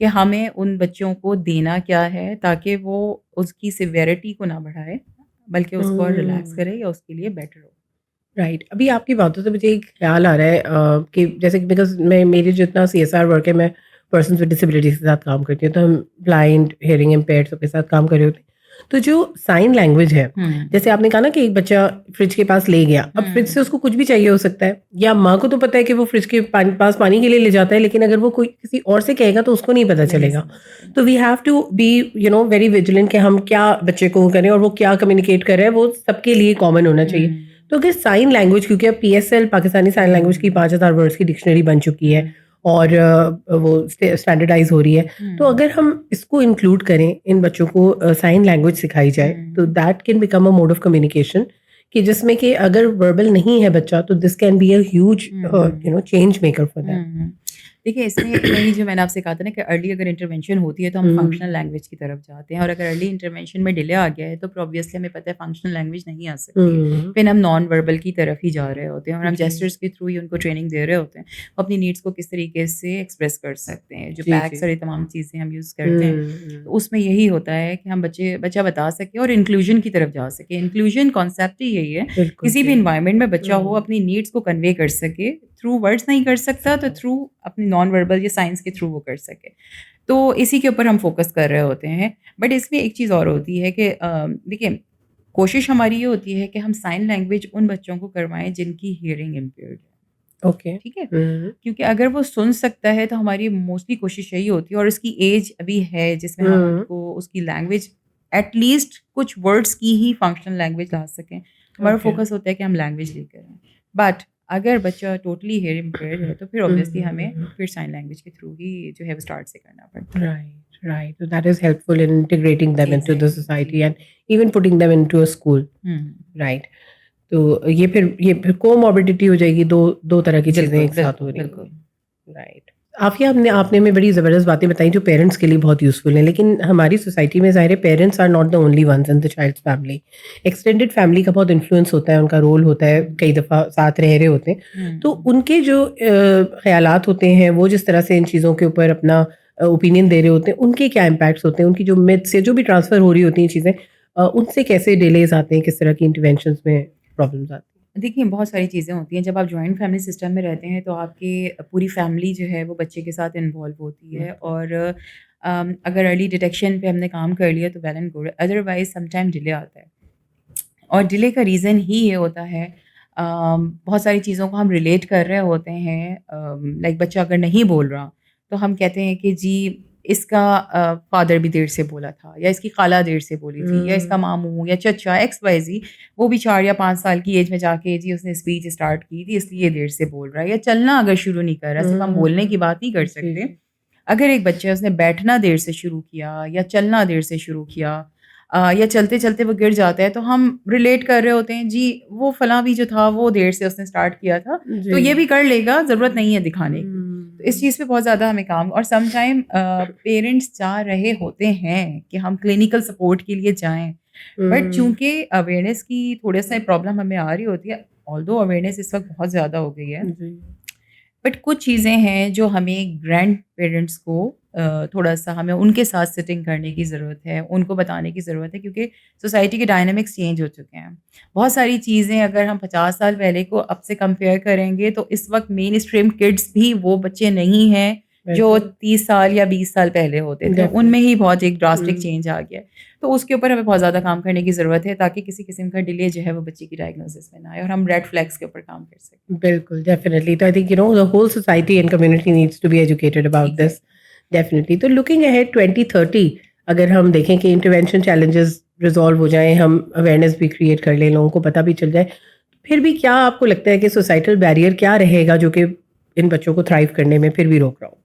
کہ ہمیں ان بچوں کو دینا کیا ہے تاکہ وہ اس کی سیویرٹی کو نہ بڑھائے بلکہ اس کو اور ریلیکس کرے یا اس کے لیے بیٹر ہو. رائٹ. ابھی آپ کی باتوں سے مجھے ایک خیال آ رہا ہے کہ جیسے کہ بیکاز میں میری جتنا CSR ورک ہے میں پرسنس ود ڈسیبلٹیز کے ساتھ کام کرتی ہوں, تو ہم بلائنڈ ہیئرنگ امپیئرڈ کے ساتھ کام کر رہے ہوتے ہیں. تو جو سائن لینگویج ہے, جیسے آپ نے کہا نا کہ ایک بچہ فریج کے پاس لے گیا, اب فریج سے اس کو کچھ بھی چاہیے ہو سکتا ہے, یا ماں کو تو پتا ہے کہ وہ فریج کے پاس پانی کے لیے لے جاتا ہے, لیکن اگر وہ کوئی کسی اور سے کہے گا تو اس کو نہیں پتا چلے گا. تو we have to be very vigilant کہ ہم کیا بچے کو کریں اور وہ کیا کمیونیکیٹ کر رہے ہیں, وہ سب کے لیے کامن ہونا چاہیے. تو اگر سائن لینگویج, کیونکہ اب PSL پاکستانی سائن لینگویج کی 5000 ورڈس کی ڈکشنری بن چکی ہے اور وہ اسٹینڈرڈائز ہو رہی ہے, تو اگر ہم اس کو انکلوڈ کریں, ان بچوں کو سائن لینگویج سکھائی جائے, تو that can become a mode of communication, کہ جس میں کہ اگر وربل نہیں ہے بچہ تو this can be a huge change maker for them. دیکھیے اس میں وہی جو میں نے آپ سے کہا تھا نا کہ ارلی اگر انٹرونشن ہوتی ہے تو ہم فنکشنل لینگویج کی طرف جاتے ہیں, اور اگر ارلی انٹرونشن میں ڈیلے آ گیا ہے تو پھر obviously ہمیں پتہ ہے فنکشنل لینگویج نہیں آ سکتی, پھر ہم نان وربل کی طرف ہی جا رہے ہوتے ہیں اور ہم جیسچرز کے تھرو ہی ان کو ٹریننگ دے رہے ہوتے ہیں وہ اپنی نیڈس کو کس طریقے سے ایکسپریس کر سکتے ہیں. جو پیکس اور یہ تمام چیزیں ہم یوز کرتے ہیں تو اس میں یہی ہوتا ہے کہ ہم بچہ بتا سکیں اور انکلوژن کی طرف جا سکیں. انکلوژن کانسیپٹ ہی یہی ہے, کسی بھی انوائرمنٹ میں بچہ ہو اپنی نیڈس کو کنوے کر سکے, تھرو ورڈس نہیں کر سکتا تو تھرو اپنی نان وربل یا سائنس کے تھرو وہ کر سکے. تو اسی کے اوپر ہم فوکس کر رہے ہوتے ہیں. بٹ اس میں ایک چیز اور ہوتی ہے کہ دیکھیں کوشش ہماری یہ ہوتی ہے کہ ہم سائن لینگویج ان بچوں کو کروائیں جن کی ہیئرنگ امپیئرڈ ہے. اوکے, ٹھیک ہے, کیونکہ اگر وہ سن سکتا ہے تو ہماری موسٹلی کوشش یہی ہوتی ہے, اور اس کی ایج ابھی ہے جس میں ہم ان کو اس کی لینگویج ایٹ لیسٹ کچھ ورڈس کی ہی فنکشنل لینگویج لا سکیں. ہمارا فوکس ہوتا ہے کہ ہم لینگویج لے کر آئیں. بٹ اگر بچہ ٹوٹلی ہیئر امپیئرڈ ہے تو پھر اوبیسلی ہمیں پھر سائن لینگویج کے تھرو ہی جو ہے وہ اسٹارٹ سے کرنا پڑتا ہے. Right. So that is helpful in integrating them into the society and even putting them into a school. Right. تو یہ پھر کوموربیڈیٹی ہو جائے گی, دو طرح کی چیزیں ایک ساتھ ہو رہی ہیں. رائٹ. آپ نے بڑی زبردست باتیں بتائیں جو پیرنٹس کے لیے بہت یوزفل ہیں, لیکن ہماری سوسائٹی میں ظاہر ہے parents are not the only ones in the child's family. Extended family کا بہت انفلوئنس ہوتا ہے, ان کا رول ہوتا ہے, کئی دفعہ ساتھ رہ رہے ہوتے ہیں, تو ان کے جو خیالات ہوتے ہیں وہ جس طرح سے ان چیزوں کے اوپر اپنا اوپینین دے رہے ہوتے ہیں, ان کے کیا امپیکٹس ہوتے ہیں, ان کی جو میتھس یا جو بھی ٹرانسفر ہو رہی ہوتی ہیں چیزیں, ان سے کیسے ڈیلیز آتے ہیں, کس طرح کی انٹرونشنس میں پرابلمس آتی ہیں. دیکھیے بہت ساری چیزیں ہوتی ہیں. جب آپ جوائنٹ فیملی سسٹم میں رہتے ہیں تو آپ کی پوری فیملی جو ہے وہ بچے کے ساتھ انوالو ہوتی ہے, اور اگر ارلی ڈیٹیکشن پہ ہم نے کام کر لیا تو well and good, otherwise some time delay آتا ہے. اور ڈیلے کا ریزن ہی یہ ہوتا ہے بہت ساری چیزوں کو ہم ریلیٹ کر رہے ہوتے ہیں. لائک بچہ اگر نہیں بول رہا تو ہم کہتے ہیں کہ جی اس کا فادر بھی دیر سے بولا تھا, یا اس کی خالہ دیر سے بولی تھی, یا اس کا ماموں یا چچا XYZ وہ بھی 4 یا 5 سال کی ایج میں جا کے جی اس نے اسپیچ اسٹارٹ کی تھی اس لیے دیر سے بول رہا ہے, یا چلنا اگر شروع نہیں کر رہا, صرف ہم بولنے کی بات نہیں کر سکتے. اگر ایک بچہ اس نے بیٹھنا دیر سے شروع کیا یا چلنا دیر سے شروع کیا یا چلتے چلتے وہ گر جاتا ہے تو ہم ریلیٹ کر رہے ہوتے ہیں جی وہ فلاں بھی جو تھا وہ دیر سے اس نے اسٹارٹ کیا تھا تو یہ بھی کر لے گا, ضرورت نہیں ہے دکھانے کی. تو اس چیز پہ بہت زیادہ ہمیں کام, اور سم ٹائم پیرنٹس چاہ رہے ہوتے ہیں کہ ہم کلینکل سپورٹ کے لیے جائیں, بٹ چونکہ اویئرنیس کی تھوڑا سا پرابلم ہمیں آ رہی ہوتی ہے, آلدو اویئرنیس اس وقت بہت زیادہ ہو گئی ہے, بٹ کچھ چیزیں ہیں جو ہمیں گرینڈ پیرنٹس کو تھوڑا سا ہمیں ان کے ساتھ سٹنگ کرنے کی ضرورت ہے, ان کو بتانے کی ضرورت ہے, کیونکہ سوسائٹی کے ڈائنامکس چینج ہو چکے ہیں. بہت ساری چیزیں اگر ہم 50 سال پہلے کو اب سے کمپیئر کریں گے تو اس وقت مین اسٹریم کڈس بھی وہ بچے نہیں ہیں جو 30 سال یا 20 سال پہلے ہوتے تھے, ان میں ہی بہت ایک ڈراسٹک چینج آ گیا. تو اس کے اوپر ہمیں بہت زیادہ کام کرنے کی ضرورت ہے تاکہ کسی قسم کا ڈیلے جو ہے وہ بچے کی ڈائگنوسس میں نہ آئے اور ہم ریڈ فلیگس کے اوپر کام کر سکیں. بالکل, ڈیفینیٹلی. تو I think the whole society and community needs to be educated about this. Definitely. تو لوکنگ اہیڈ 2030 اگر ہم دیکھیں کہ انٹرونشن چیلنجز ریزالو ہو جائیں, ہم اویئرنیس بھی کریٹ کر لیں, لوگوں کو پتہ بھی چل جائے, پھر بھی کیا آپ کو لگتا ہے کہ سوسائٹل بیریئر کیا رہے گا جو کہ ان بچوں کو تھرائیو کرنے میں پھر بھی روک رہا ہوں؟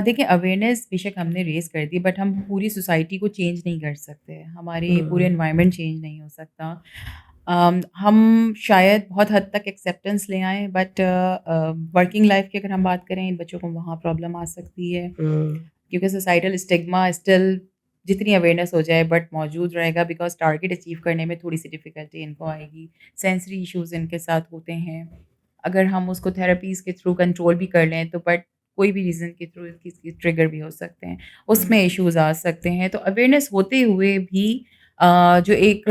دیکھیں اویئرنیس بے شک ہم نے ریز کر دی, بٹ ہم پوری سوسائٹی کو چینج نہیں کر سکتے, ہماری پورے انوائرمنٹ چینج نہیں ہو سکتا. ہم شاید بہت حد تک ایکسیپٹنس لے آئیں, بٹ ورکنگ لائف کی اگر ہم بات کریں ان بچوں کو وہاں پرابلم آ سکتی ہے, کیونکہ سوسائٹل اسٹگما اسٹل جتنی اویئرنیس ہو جائے بٹ موجود رہے گا, بیکاز ٹارگیٹ اچیو کرنے میں تھوڑی سی ڈفیکلٹی ان کو آئے گی. سینسری ایشوز ان کے ساتھ ہوتے ہیں, اگر ہم اس کو تھراپیز کے تھرو کنٹرول بھی کر لیں تو بٹ کوئی بھی ریزن کے تھرو ٹریگر بھی ہو سکتے ہیں, اس میں ایشوز آ سکتے ہیں. تو اویئرنیس ہوتے ہوئے بھی جو ایک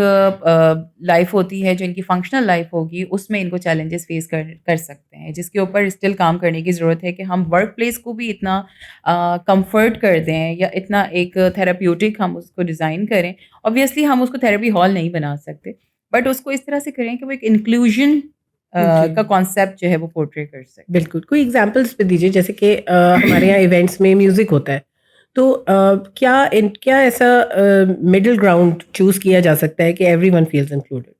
لائف ہوتی ہے, جو ان کی فنکشنل لائف ہوگی, اس میں ان کو چیلنجز فیس کر سکتے ہیں, جس کے اوپر اسٹل کام کرنے کی ضرورت ہے کہ ہم ورک پلیس کو بھی اتنا کمفرٹ کر دیں یا اتنا ایک تھراپیوٹک ہم اس کو ڈیزائن کریں. اوبویسلی ہم اس کو تھراپی ہال نہیں بنا سکتے, بٹ اس کو اس طرح سے کریں کہ وہ ایک انکلوژن کا کانسیپٹ جو ہے وہ پورٹری کر سکے. بالکل. کوئی ایگزامپلس پہ دیجیے, جیسے کہ ہمارے یہاں ایونٹس میں میوزک ہوتا ہے, تو کیا ایسا مڈل گراؤنڈ چوز کیا جا سکتا ہے کہ ایوری ون فیلز انکلوڈیڈ؟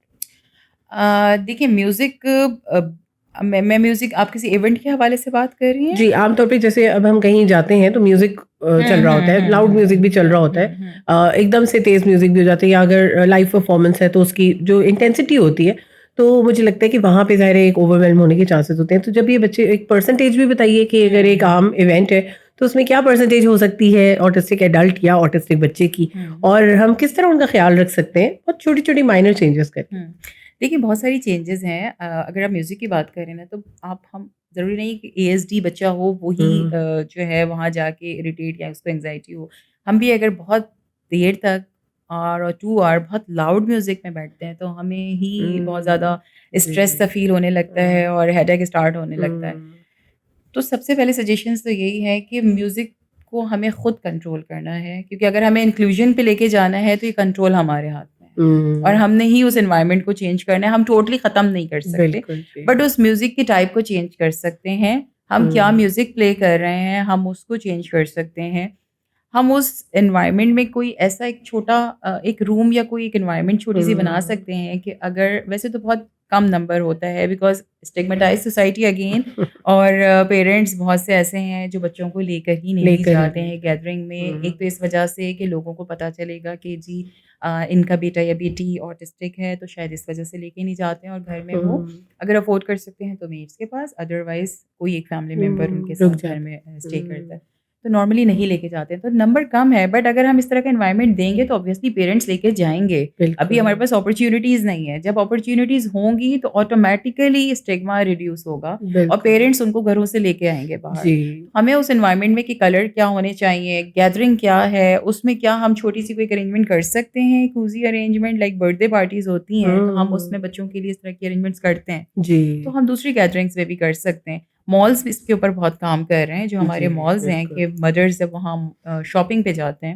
دیکھیے میوزک, میں میوزک آپ کسی ایونٹ کے حوالے سے بات کر رہی ہیں؟ جی, عام طور پہ جیسے اب ہم کہیں جاتے ہیں تو میوزک چل رہا ہوتا ہے, لاؤڈ میوزک بھی چل رہا ہوتا ہے, ایک دم سے تیز میوزک بھی ہو جاتا ہے, یا اگر لائیو پرفارمنس ہے تو اس کی جو انٹینسٹی ہوتی ہے, تو مجھے لگتا ہے کہ وہاں پہ ظاہر ایک اوور ویلم ہونے کے چانسز ہوتے ہیں. تو جب یہ بچے, ایک پرسنٹیج بھی بتائیے کہ اگر ایک عام ایونٹ ہے تو اس میں کیا پرسنٹیج ہو سکتی ہے آٹسٹک ایڈلٹ یا آٹسٹک بچے کی, اور ہم کس طرح ان کا خیال رکھ سکتے ہیں, بہت چھوٹی چھوٹی مائنر چینجز کر کے. دیکھیے بہت ساری چینجز ہیں. اگر آپ میوزک کی بات کریں نا, تو ہم ضروری نہیں کہ ASD بچہ ہو وہی جو ہے وہاں جا کے اریٹیٹ یا اس کو انگزائٹی ہو. ہم بھی اگر بہت دیر تک اور 2 آور بہت لاؤڈ میوزک میں بیٹھتے ہیں تو ہمیں ہی بہت زیادہ اسٹریس سا فیل ہونے لگتا ہے اور ہیڈ ایک اسٹارٹ ہونے لگتا ہے. تو سب سے پہلے سجیشنس تو یہی ہے کہ میوزک کو ہمیں خود کنٹرول کرنا ہے, کیونکہ اگر ہمیں انکلوژن پہ لے کے جانا ہے تو یہ کنٹرول ہمارے ہاتھ میں ہے, اور ہم نے ہی اس انوائرمنٹ کو چینج کرنا ہے. ہم ٹوٹلی ختم نہیں کر سکتے, بٹ اس میوزک کی ٹائپ کو چینج کر سکتے ہیں. ہم کیا میوزک پلے کر رہے ہیں ہم اس کو چینج کر سکتے ہیں. ہم اس انوائرمنٹ میں کوئی ایسا ایک چھوٹا ایک روم یا کوئی ایک انوائرمنٹ چھوٹی سی بنا سکتے ہیں کہ اگر, ویسے تو بہت کم نمبر ہوتا ہے بیکاز اسٹگمیٹائز سوسائٹی اگین, اور پیرنٹس بہت سے ایسے ہیں جو بچوں کو لے کر ہی نہیں جاتے ہیں گیدرنگ میں. ایک تو اس وجہ سے کہ لوگوں کو پتہ چلے گا کہ جی ان کا بیٹا یا بیٹی آٹسٹک ہے, تو شاید اس وجہ سے لے کے نہیں جاتے ہیں, اور گھر میں وہ اگر افورڈ کر سکتے ہیں تو میٹس کے پاس, ادروائز کوئی ایک فیملی ممبر ان کے ساتھ گھر میں اسٹے کرتا ہے, تو نارملی نہیں لے کے جاتے ہیں. تو نمبر کم ہے, بٹ اگر ہم اس طرح کا انوائرمنٹ دیں گے تو اوبویسلی پیرنٹس لے کے جائیں گے. ابھی ہمارے پاس اپرچونیٹیز نہیں ہے, جب اپرچونیٹیز ہوں گی تو آٹومیٹیکلی اسٹگما ریڈیوس ہوگا اور پیرنٹس ان کو گھروں سے لے کے آئیں گے باہر. ہمیں اس انوائرمنٹ میں کہ کلر کیا ہونے چاہیے, گیدرنگ کیا ہے, اس میں کیا ہم چھوٹی سی کوئی ارینجمنٹ کر سکتے ہیں, cosy arrangement like birth day parties ہوتی ہیں تو ہم اس میں بچوں کے لیے اس طرح کی ارینجمنٹس کرتے ہیں, تو ہم دوسری گیدرنگس میں بھی کر سکتے ہیں. مالس بھی اس کے اوپر بہت کام کر رہے ہیں, جو ہمارے مالز ہیں کہ مدرز جب وہاں شاپنگ پہ جاتے ہیں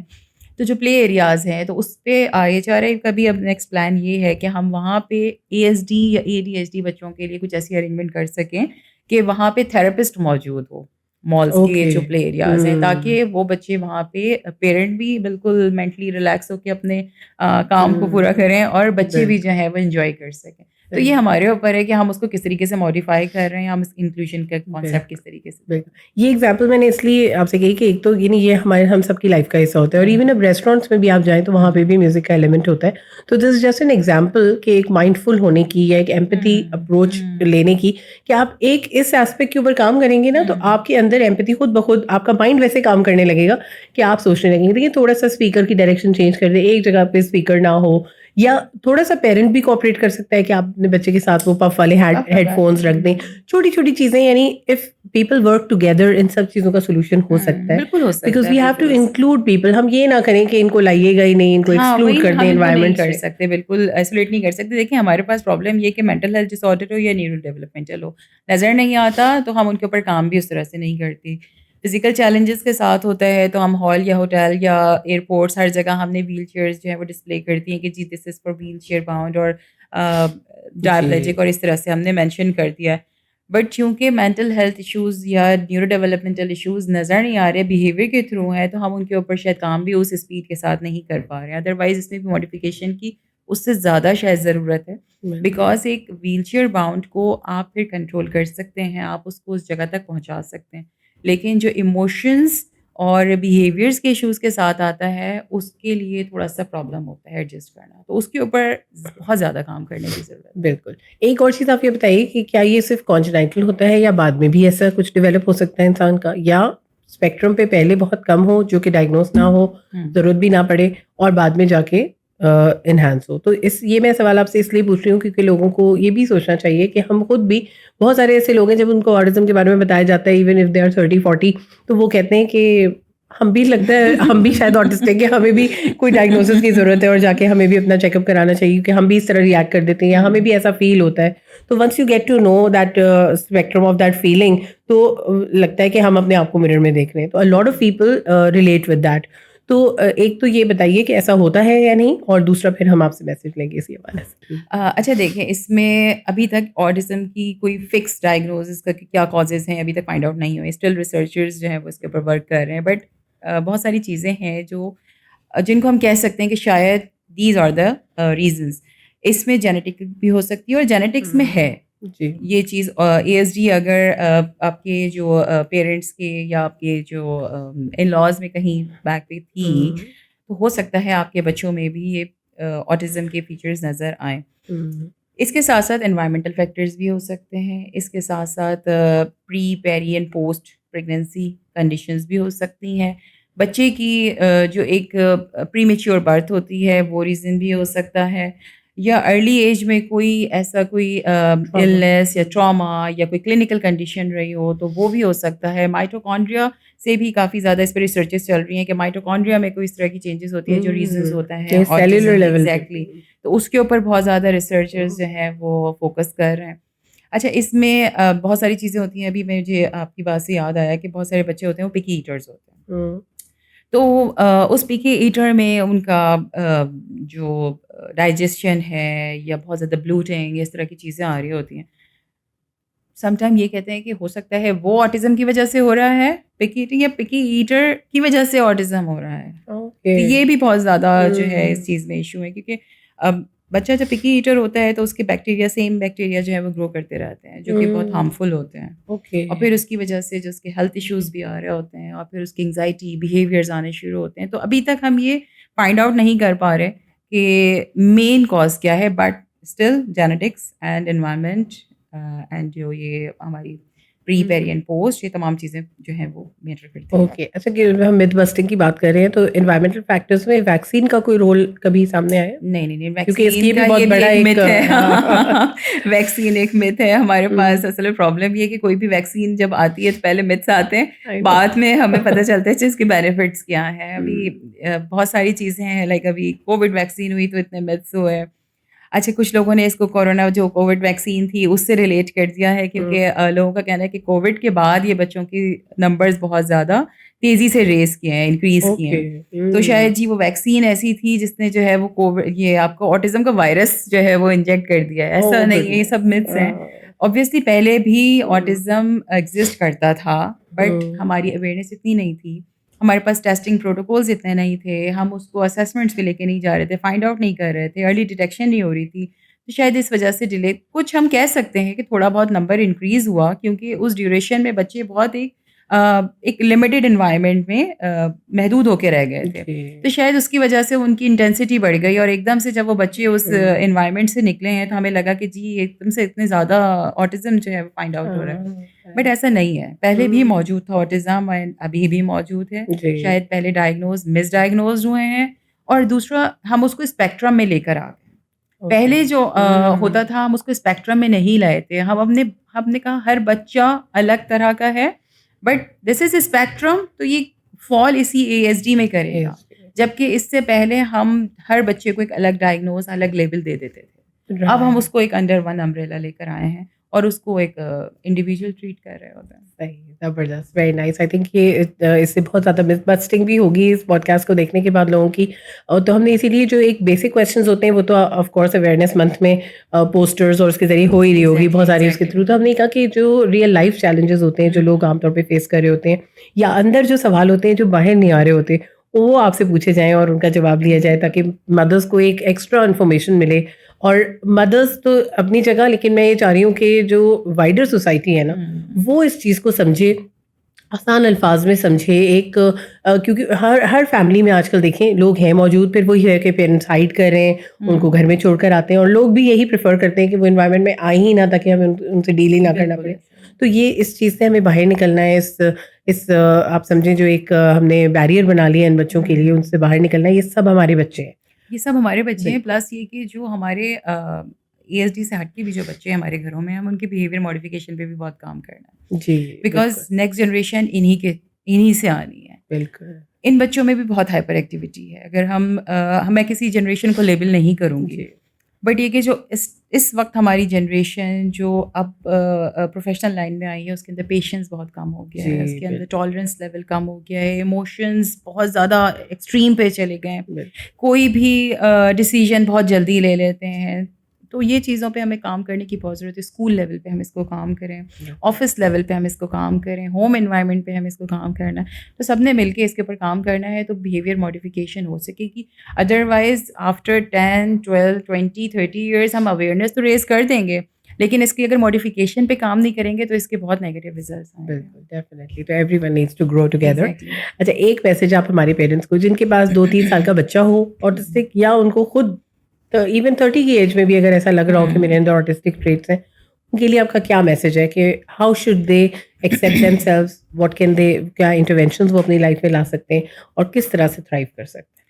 تو جو پلے ایریاز ہیں تو اس پہ IHRA کا بھی اب نیکسٹ پلان یہ ہے کہ ہم وہاں پہ ASD یا ADHD بچوں کے لیے کچھ ایسی ارینجمنٹ کر سکیں کہ وہاں پہ تھراپسٹ موجود ہو مالس کے جو پلے ایریاز ہیں, تاکہ وہ بچے وہاں پہ پیرنٹ بھی بالکل مینٹلی ریلیکس ہو کے اپنے کام کو پورا کریں اور بچے بھی جو ہے وہ انجوائے کر سکیں. تو یہ ہمارے اوپر ہے کہ ہم اس کو کس طریقے سے ماڈیفائی کر رہے ہیں, ہم اس انکلوژن کا کانسیپٹ کس طریقے سے. یہ ایگزامپل میں نے اس لیے آپ سے کہی کہ ایک تو یہ نہیں, یہ ہمارے ہم سب کی لائف کا حصہ ہوتا ہے, اور ایون اب ریسٹورینٹس میں بھی آپ جائیں تو وہاں پہ بھی میوزک کا ایلیمنٹ ہوتا ہے. تو دس از جسٹ این ایگزامپل کہ ایک مائنڈ فل ہونے کی یا ایک ایمپتھی اپروچ لینے کی, کہ آپ ایک اس ایسپیکٹ کے اوپر کام کریں گے نا تو آپ کے اندر ایمپتھی خود بخود, آپ کا مائنڈ ویسے کام کرنے لگے گا کہ آپ سوچنے لگیں گے. دیکھیے تھوڑا سا اسپیکر کی ڈائریکشن چینج کر دیں, ایک جگہ پہ اسپیکر نہ ہو, یا تھوڑا سا پیرنٹ بھی کوآپریٹ کر سکتا ہے کہ آپ اپنے بچے کے ساتھ وہ پف والے ہیڈ فونس رکھ دیں. چھوٹی چھوٹی چیزیں, یعنی اف پیپل ورک ٹوگیدر ان سب چیزوں کا سولوشن ہو سکتا ہے, because we have to include people. ہم یہ نہ کریں کہ ان کو لائیے گا ہی نہیں, ان کو ایکسکلوڈ کر دیں انوائرمنٹ کر سکتے, بالکل آئسولیٹ نہیں کر سکتے. دیکھیں ہمارے پاس پرابلم یہ کہ مینٹل ہیلتھ ڈس آرڈر ہو یا نیورو ڈیولپمنٹل ہو, نظر نہیں آتا تو ہم ان کے اوپر کام بھی اس طرح سے نہیں کرتے. فزیکل چیلنجز کے ساتھ ہوتا ہے تو ہم ہال یا ہوٹل یا ایئرپورٹس ہر جگہ ہم نے ویل چیئرز جو ہے وہ ڈسپلے کرتی ہیں کہ جی this is for wheelchair bound اور ڈائپلیجک, اور اس طرح سے ہم نے مینشن کر دیا. بٹ چونکہ مینٹل ہیلتھ ایشوز یا نیورو ڈیولپمنٹل ایشوز نظر نہیں آ رہے, بیہیویئر کے تھرو ہیں, تو ہم ان کے اوپر شاید کام بھی اس اسپیڈ کے ساتھ نہیں کر پا رہے ہیں. ادروائز اس میں بھی ماڈیفیکیشن کی اس سے زیادہ شاید ضرورت ہے, بیکاز ایک ویل چیئر باؤنڈ کو آپ پھر کنٹرول کر سکتے ہیں, آپ اس کو اس جگہ تک پہنچا سکتے ہیں, لیکن جو ایموشنز اور بیہیویئرس کے ایشوز کے ساتھ آتا ہے اس کے لیے تھوڑا سا پرابلم ہوتا ہے ایڈجسٹ کرنا, تو اس کے اوپر بہت زیادہ کام کرنے کی ضرورت ہے. بالکل. ایک اور چیز آپ یہ بتائیے کہ کیا یہ صرف کانجنائٹل ہوتا ہے یا بعد میں بھی ایسا کچھ ڈیولپ ہو سکتا ہے انسان کا, یا اسپیکٹرم پہ پہلے بہت کم ہو جو کہ ڈائگنوز نہ ہو, ضرورت بھی نہ پڑے, اور بعد میں جا کے انہینس ہو. تو یہ میں سوال آپ سے اس لیے پوچھ رہی ہوں کیونکہ لوگوں کو یہ بھی سوچنا چاہیے کہ ہم خود بھی, بہت سارے ایسے لوگ ہیں جب ان کو آٹزم کے بارے میں بتایا جاتا ہے ایون اف دے آر 30-40, تو وہ کہتے ہیں کہ ہم بھی لگتا ہے ہم بھی شاید آٹسٹک ہے, ہمیں بھی کوئی ڈائگنوسس کی ضرورت ہے اور جا کے ہمیں بھی اپنا چیک اپ کرانا چاہیے کہ ہم بھی اس طرح ریئیکٹ کر دیتے ہیں یا ہمیں بھی ایسا فیل ہوتا ہے. تو once you get to know that spectrum of that feeling, تو لگتا ہے کہ ہم اپنے آپ کو مرر میں دیکھ رہے ہیں. تو a lot of people relate with that. تو ایک تو یہ بتائیے کہ ایسا ہوتا ہے یا نہیں, اور دوسرا پھر ہم آپ سے میسج لیں گے اسی حوالے سے. اچھا دیکھیں, اس میں ابھی تک آٹزم کی کوئی فکس ڈائگنوزس کا کیا کازز ہیں ابھی تک فائنڈ آؤٹ نہیں ہوئے. اسٹل ریسرچرز جو ہیں وہ اس کے اوپر ورک کر رہے ہیں, بٹ بہت ساری چیزیں ہیں جن کو ہم کہہ سکتے ہیں کہ شاید دیز آر دا ریزنس. اس میں جینیٹک بھی ہو سکتی ہے اور جینیٹکس میں ہے جی یہ چیز. اے ایس ڈی اگر آپ کے جو پیرنٹس کے یا آپ کے جو ان لاز میں کہیں بیک پہ تھی, تو ہو سکتا ہے آپ کے بچوں میں بھی یہ آٹزم کے فیچرز نظر آئیں. اس کے ساتھ ساتھ انوائرمنٹل فیکٹرز بھی ہو سکتے ہیں. اس کے ساتھ ساتھ پری, پیری اینڈ پوسٹ پریگنینسی کنڈیشنز بھی ہو سکتی ہیں. بچے کی جو ایک پری میچیور برتھ ہوتی ہے وہ ریزن بھی ہو سکتا ہے, یا ارلی ایج میں کوئی ایسا کوئی النیس یا ٹراما یا کوئی کلینکل کنڈیشن رہی ہو تو وہ بھی ہو سکتا ہے. مائٹوکونڈریا سے بھی کافی زیادہ اس پہ ریسرچز چل رہی ہیں کہ مائٹوکونڈریا میں کوئی اس طرح کی چینجز ہوتی ہیں جو ریزنز ہوتا ہے سیلولر لیول. ایگزیکٹلی, تو اس کے اوپر بہت زیادہ ریسرچرز جو ہیں وہ فوکس کر رہے ہیں. اچھا, اس میں بہت ساری چیزیں ہوتی ہیں. ابھی مجھے آپ کی بات سے یاد آیا کہ بہت سارے بچے ہوتے ہیں وہ پکی ایٹرز ہوتے ہیں. تو اس پکی ایٹر میں ان کا جو ڈائجسشن ہے یا بہت زیادہ بلوٹنگ اس طرح کی چیزیں آ رہی ہوتی ہیں. سم ٹائم یہ کہتے ہیں کہ ہو سکتا ہے وہ آٹزم کی وجہ سے ہو رہا ہے پکی ایٹنگ, یا پکی ایٹر کی وجہ سے آٹزم ہو رہا ہے. تو یہ بھی بہت زیادہ جو ہے اس چیز میں ایشو ہے, کیونکہ اب بچہ جب پکی ایٹر ہوتا ہے تو اس کے بیکٹیریا, سیم بیکٹیریا جو ہے وہ گرو کرتے رہتے ہیں جو کہ بہت ہارمفل ہوتے ہیں. اور پھر اس کی وجہ سے جو اس کے ہیلتھ ایشوز بھی آ رہے ہوتے ہیں, اور پھر اس کی انگزائٹی بیہیویئرز آنے شروع ہوتے ہیں. تو ابھی تک ہم یہ فائنڈ آؤٹ نہیں کر پا رہے کہ مین کاز کیا ہے, but still genetics and environment and جو یہ ہماری پری, پیری اینڈ پوسٹ, یہ تمام چیزیں جو ہیں وہ میٹر کرتی ہیں. اوکے, اچھا کہ ہم میتھ بسٹنگ کی بات کر رہے ہیں تو انوائرمنٹل فیکٹرز میں ویکسین کا کوئی رول کبھی سامنے آیا؟ نہیں, کیونکہ اس کی ویکسین بھی کا بہت یہ بھی بڑا ایک مت ہے. ایک ویکسین ایک مت ہے ہمارے پاس. اصل پرابلم یہ ہے کہ کوئی بھی ویکسین جب آتی ہے تو پہلے متس آتے ہیں, بعد میں ہمیں پتہ چلتا ہے اس کے بینیفٹس کیا ہیں. ابھی بہت ساری چیزیں ہیں, لائک ابھی کووڈ ویکسین ہوئی تو اتنے متس ہوئے. اچھا, کچھ لوگوں نے اس کو کورونا جو کووڈ ویکسین تھی اس سے ریلیٹ کر دیا ہے, کیونکہ لوگوں کا کہنا ہے کہ کووڈ کے بعد یہ بچوں کی نمبرز بہت زیادہ تیزی سے ریز کیے ہیں, انکریز کیے ہیں. تو شاید جی وہ ویکسین ایسی تھی جس نے جو ہے وہ کووڈ, یہ آپ کو آٹزم کا وائرس جو ہے وہ انجیکٹ کر دیا ہے. ایسا نہیں ہے, یہ سب متس ہیں. اوبویسلی پہلے بھی آٹزم ایگزسٹ کرتا تھا, بٹ ہماری اویئرنیس اتنی نہیں تھی, ہمارے پاس ٹیسٹنگ پروٹوکولز اتنے نہیں تھے, ہم اس کو اسیسمنٹس پہ لے کے نہیں جا رہے تھے, فائنڈ آؤٹ نہیں کر رہے تھے, ارلی ڈیٹیکشن نہیں ہو رہی تھی. تو شاید اس وجہ سے ڈیلے. کچھ ہم کہہ سکتے ہیں کہ تھوڑا بہت نمبر انکریز ہوا, کیونکہ اس ڈیوریشن میں بچے بہت ایک لمیٹیڈ انوائرمنٹ میں محدود ہو کے رہ گئے تھے. تو شاید اس کی وجہ سے ان کی انٹینسٹی بڑھ گئی, اور ایک دم سے جب وہ بچے اس انوائرمنٹ سے نکلے ہیں تو ہمیں لگا کہ جی ایک دم سے اتنے زیادہ آٹزم جو ہے فائنڈ آؤٹ ہو رہا ہے. بٹ ایسا نہیں ہے, پہلے بھی موجود تھا آٹزم, ابھی بھی موجود ہے. شاید پہلے مس ڈائگنوز ہوئے ہیں, اور دوسرا ہم اس کو اسپیکٹرم میں لے کر آ گئے. پہلے جو ہوتا تھا ہم اس کو اسپیکٹرم میں نہیں لائے تھے. ہم نے کہا ہر بچہ الگ طرح کا ہے, بٹ دس از اسپیکٹرم, تو یہ فال اسی اے ایس ڈی میں کرے گا. جبکہ اس سے پہلے ہم ہر بچے کو ایک الگ ڈائگنوز, الگ لیبل دے دیتے تھے. اب ہم اس کو ایک انڈر ون امبریلا لے کر آئے ہیں اور اس کو ایک انڈیویجول ٹریٹ کر رہے ہوتے ہیں. صحیح, زبردست, ویری نائس. آئی تھنک یہ اس سے بہت زیادہ مس بسٹنگ بھی ہوگی اس پوڈ کاسٹ کو دیکھنے کے بعد لوگوں کی. اور تو ہم نے اسی لیے جو ایک بیسک کویشچنز ہوتے ہیں وہ تو آف کورس اویئرنیس منتھ میں پوسٹرز اور اس کے ذریعے ہو ہی رہی ہوگی بہت ساری اس کے تھرو. تو ہم نے کہا کہ جو ریئل لائف چیلنجز ہوتے ہیں جو لوگ عام طور پہ فیس کر رہے ہوتے ہیں, یا اندر جو سوال ہوتے ہیں جو باہر نہیں آ رہے ہوتے, وہ آپ سے پوچھے جائیں اور ان کا جواب لیا جائے, تاکہ مدرس کو ایک ایکسٹرا انفارمیشن ملے. اور مدرس تو اپنی جگہ, لیکن میں یہ چاہ رہی ہوں کہ جو وائڈر سوسائٹی ہے نا وہ اس چیز کو سمجھے, آسان الفاظ میں سمجھے. ایک کیونکہ ہر فیملی میں آج کل دیکھیں لوگ ہیں موجود, پھر وہی ہے کہ پیرنٹس ہائڈ کر رہے ہیں, ان کو گھر میں چھوڑ کر آتے ہیں, اور لوگ بھی یہی پریفر کرتے ہیں کہ وہ انوائرمنٹ میں آئے ہی نہ, تاکہ ہمیں ان سے ڈیل ہی نہ کرنا پڑے. تو یہ اس چیز سے ہمیں باہر نکلنا ہے. اس آپ سمجھیں جو ایک ہم نے بیریئر بنا لیا ان بچوں کے لیے, ان سے باہر نکلنا ہے. یہ سب ہمارے بچے ہیں, یہ سب ہمارے بچے ہیں، بالکل پلس یہ کہ جو ہمارے ASD سے ہٹ کے بھی جو بچے ہیں ہمارے گھروں میں، ہم ان کے بیہیویئر ماڈیفیکیشن پہ بھی بہت کام کرنا ہے، جی بیکاز بالکل نیکسٹ جنریشن انہی سے آنی ہے. بالکل ان بچوں میں بھی بہت ہائپر ایکٹیویٹی ہے. اگر میں کسی جنریشن کو لیبل نہیں کروں گی، جی بٹ یہ کہ جو اس وقت ہماری جنریشن جو اب پروفیشنل لائن میں آئی ہے، اس کے اندر پیشنس بہت کم ہو گیا ہے، اس جی کے اندر بالکل ٹالرنس لیول کم ہو گیا ہے، ایموشنز بہت زیادہ ایکسٹریم پہ چلے گئے ہیں، بالکل کوئی بھی ڈیسیژن بہت جلدی لے لیتے ہیں. تو یہ چیزوں پہ ہمیں کام کرنے کی بہت ضرورت ہے. اسکول لیول پہ ہم اس کو کام کریں، آفس لیول پہ ہم اس کو کام کریں، ہوم انوائرمنٹ پہ ہم اس کو کام کرنا ہے. تو سب نے مل کے اس کے اوپر کام کرنا ہے تو بیہیویئر ماڈیفیکیشن ہو سکے گی. ادروائز آفٹر 10 12 20 30 ایئرس ہم اویئرنیس تو ریز کر دیں گے، لیکن اس کی اگر ماڈیفیکیشن پہ کام نہیں کریں گے تو اس کے بہت نیگیٹو ریزلٹس آئیں گے. بالکل ڈیفینیٹلی. تو everyone needs to grow together. Exactly. اچھا ایک میسج آپ ہمارے پیرنٹس کو جن کے پاس 2-3 سال کا بچہ ہو آٹسٹک، یا ان کو خود ایون 30 کی ایج میں بھی اگر ایسا لگ رہا ہو کہ میرے اندر آٹسٹک ٹریٹس ہیں، ان کے لیے آپ کا کیا میسج ہے کہ how should they accept them selves, what can they, کیا انٹرونشنز وہ اپنی لائف میں لا سکتے ہیں اور کس طرح سے تھرائیو کر سکتے ہیں؟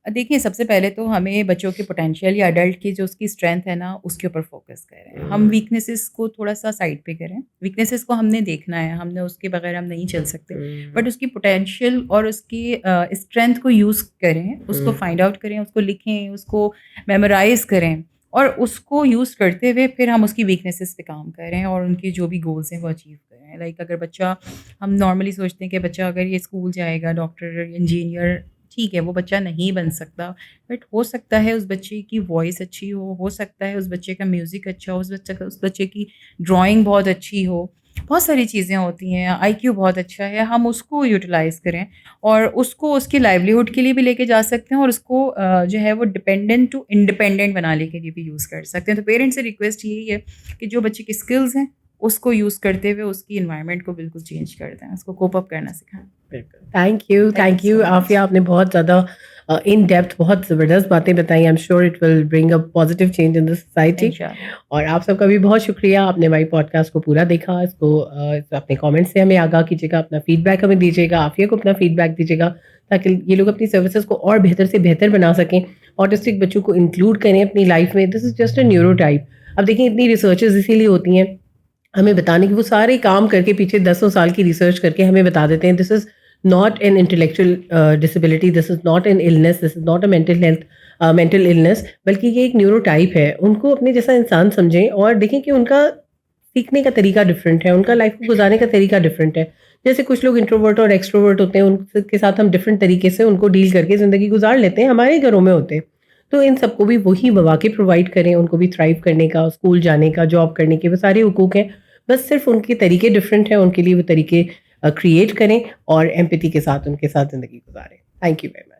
دیکھیے سب سے پہلے تو ہمیں بچوں کے پوٹینشیل یا اڈلٹ کی جو اس کی اسٹرینتھ ہے نا، اس کے اوپر فوکس کریں. ہم ویکنیسز کو تھوڑا سا سائڈ پہ کریں. ویکنیسز کو ہم نے دیکھنا ہے، ہم نے اس کے بغیر ہم نہیں چل سکتے، بٹ اس کی پوٹینشیل اور اس کی اسٹرینتھ کو یوز کریں، اس کو فائنڈ آؤٹ کریں، اس کو لکھیں، اس کو میمورائز کریں، اور اس کو یوز کرتے ہوئے پھر ہم اس کی ویکنیسز پہ کام کریں اور ان کے جو بھی گولس ہیں وہ اچیو کریں. لائک اگر بچہ، ہم نارملی سوچتے ہیں کہ بچہ اگر یہ اسکول جائے گا ڈاکٹر انجینئر، ٹھیک ہے وہ بچہ نہیں بن سکتا، بٹ ہو سکتا ہے اس بچے کی وائس اچھی ہو سکتا ہے اس بچے کا میوزک اچھا ہو، اس بچے کی ڈرائنگ بہت اچھی ہو، بہت ساری چیزیں ہوتی ہیں، IQ بہت اچھا ہے، ہم اس کو یوٹیلائز کریں اور اس کو اس کی لائیولیہڈ کے لیے بھی لے کے جا سکتے ہیں، اور اس کو جو ہے وہ ڈپینڈنٹ ٹو انڈیپینڈنٹ بنانے کے لیے بھی یوز کر سکتے ہیں. تو پیرنٹس سے ریکویسٹ یہی ہے کہ جو بچے کی اسکلز ہیں اس کو یوز کرتے ہوئے اس کی انوائرمنٹ کو بالکل چینج کر دیں، اس کو کوپ اپ کرنا سکھائیں. Thank you Afia. آپ نے بہت زیادہ ان ڈیپتھ بہت زبردست باتیں بتائیں. I am sure it will bring a positive change in the society. اور آپ سب کا بھی بہت شکریہ، آپ نے ہماری پوڈ کاسٹ کو پورا دیکھا. اس کو اپنے کامنٹ سے ہمیں آگاہ کیجیے گا، اپنا فیڈ بیک ہمیں دیجیے گا، عافیہ کو اپنا فیڈ بیک دیجیے گا تاکہ یہ لوگ اپنی سروسز کو اور بہتر سے بہتر بنا سکیں. آٹسٹک بچوں کو انکلوڈ کریں اپنی لائف میں. This is just a neurotype. اب دیکھیں اتنی ریسرچز اسی لیے ہوتی ہیں ہمیں بتانے کی، وہ سارے کام کر کے پیچھے 10 سال کی ریسرچ کر کے ہمیں بتا دیتے ہیں دس از not an intellectual disability, this is not an illness, this is not a mental illness, بلکہ یہ ایک نیورو ٹائپ ہے. ان کو اپنے جیسا انسان سمجھیں اور دیکھیں کہ ان کا سیکھنے کا طریقہ ڈفرینٹ ہے، ان کا لائف کو گزارنے کا طریقہ ڈفرینٹ ہے. جیسے کچھ لوگ انٹروورٹ اور ایکسٹروورٹ ہوتے ہیں، ان کے ساتھ ہم ڈفرینٹ طریقے سے ان کو ڈیل کر کے زندگی گزار لیتے ہیں، ہمارے گھروں میں ہوتے ہیں. تو ان سب کو بھی وہی مواقع پرووائڈ کریں، ان کو بھی تھرائیو کرنے کا، اسکول جانے کا، جاب کرنے کے، وہ سارے حقوق ہیں. بس صرف ان کے طریقے ڈفرینٹ ہیں، ان کے لیے وہ طریقے کریٹ کریں اور ایمپیتھی کے ساتھ ان کے ساتھ زندگی گزاریں. Thank you very much.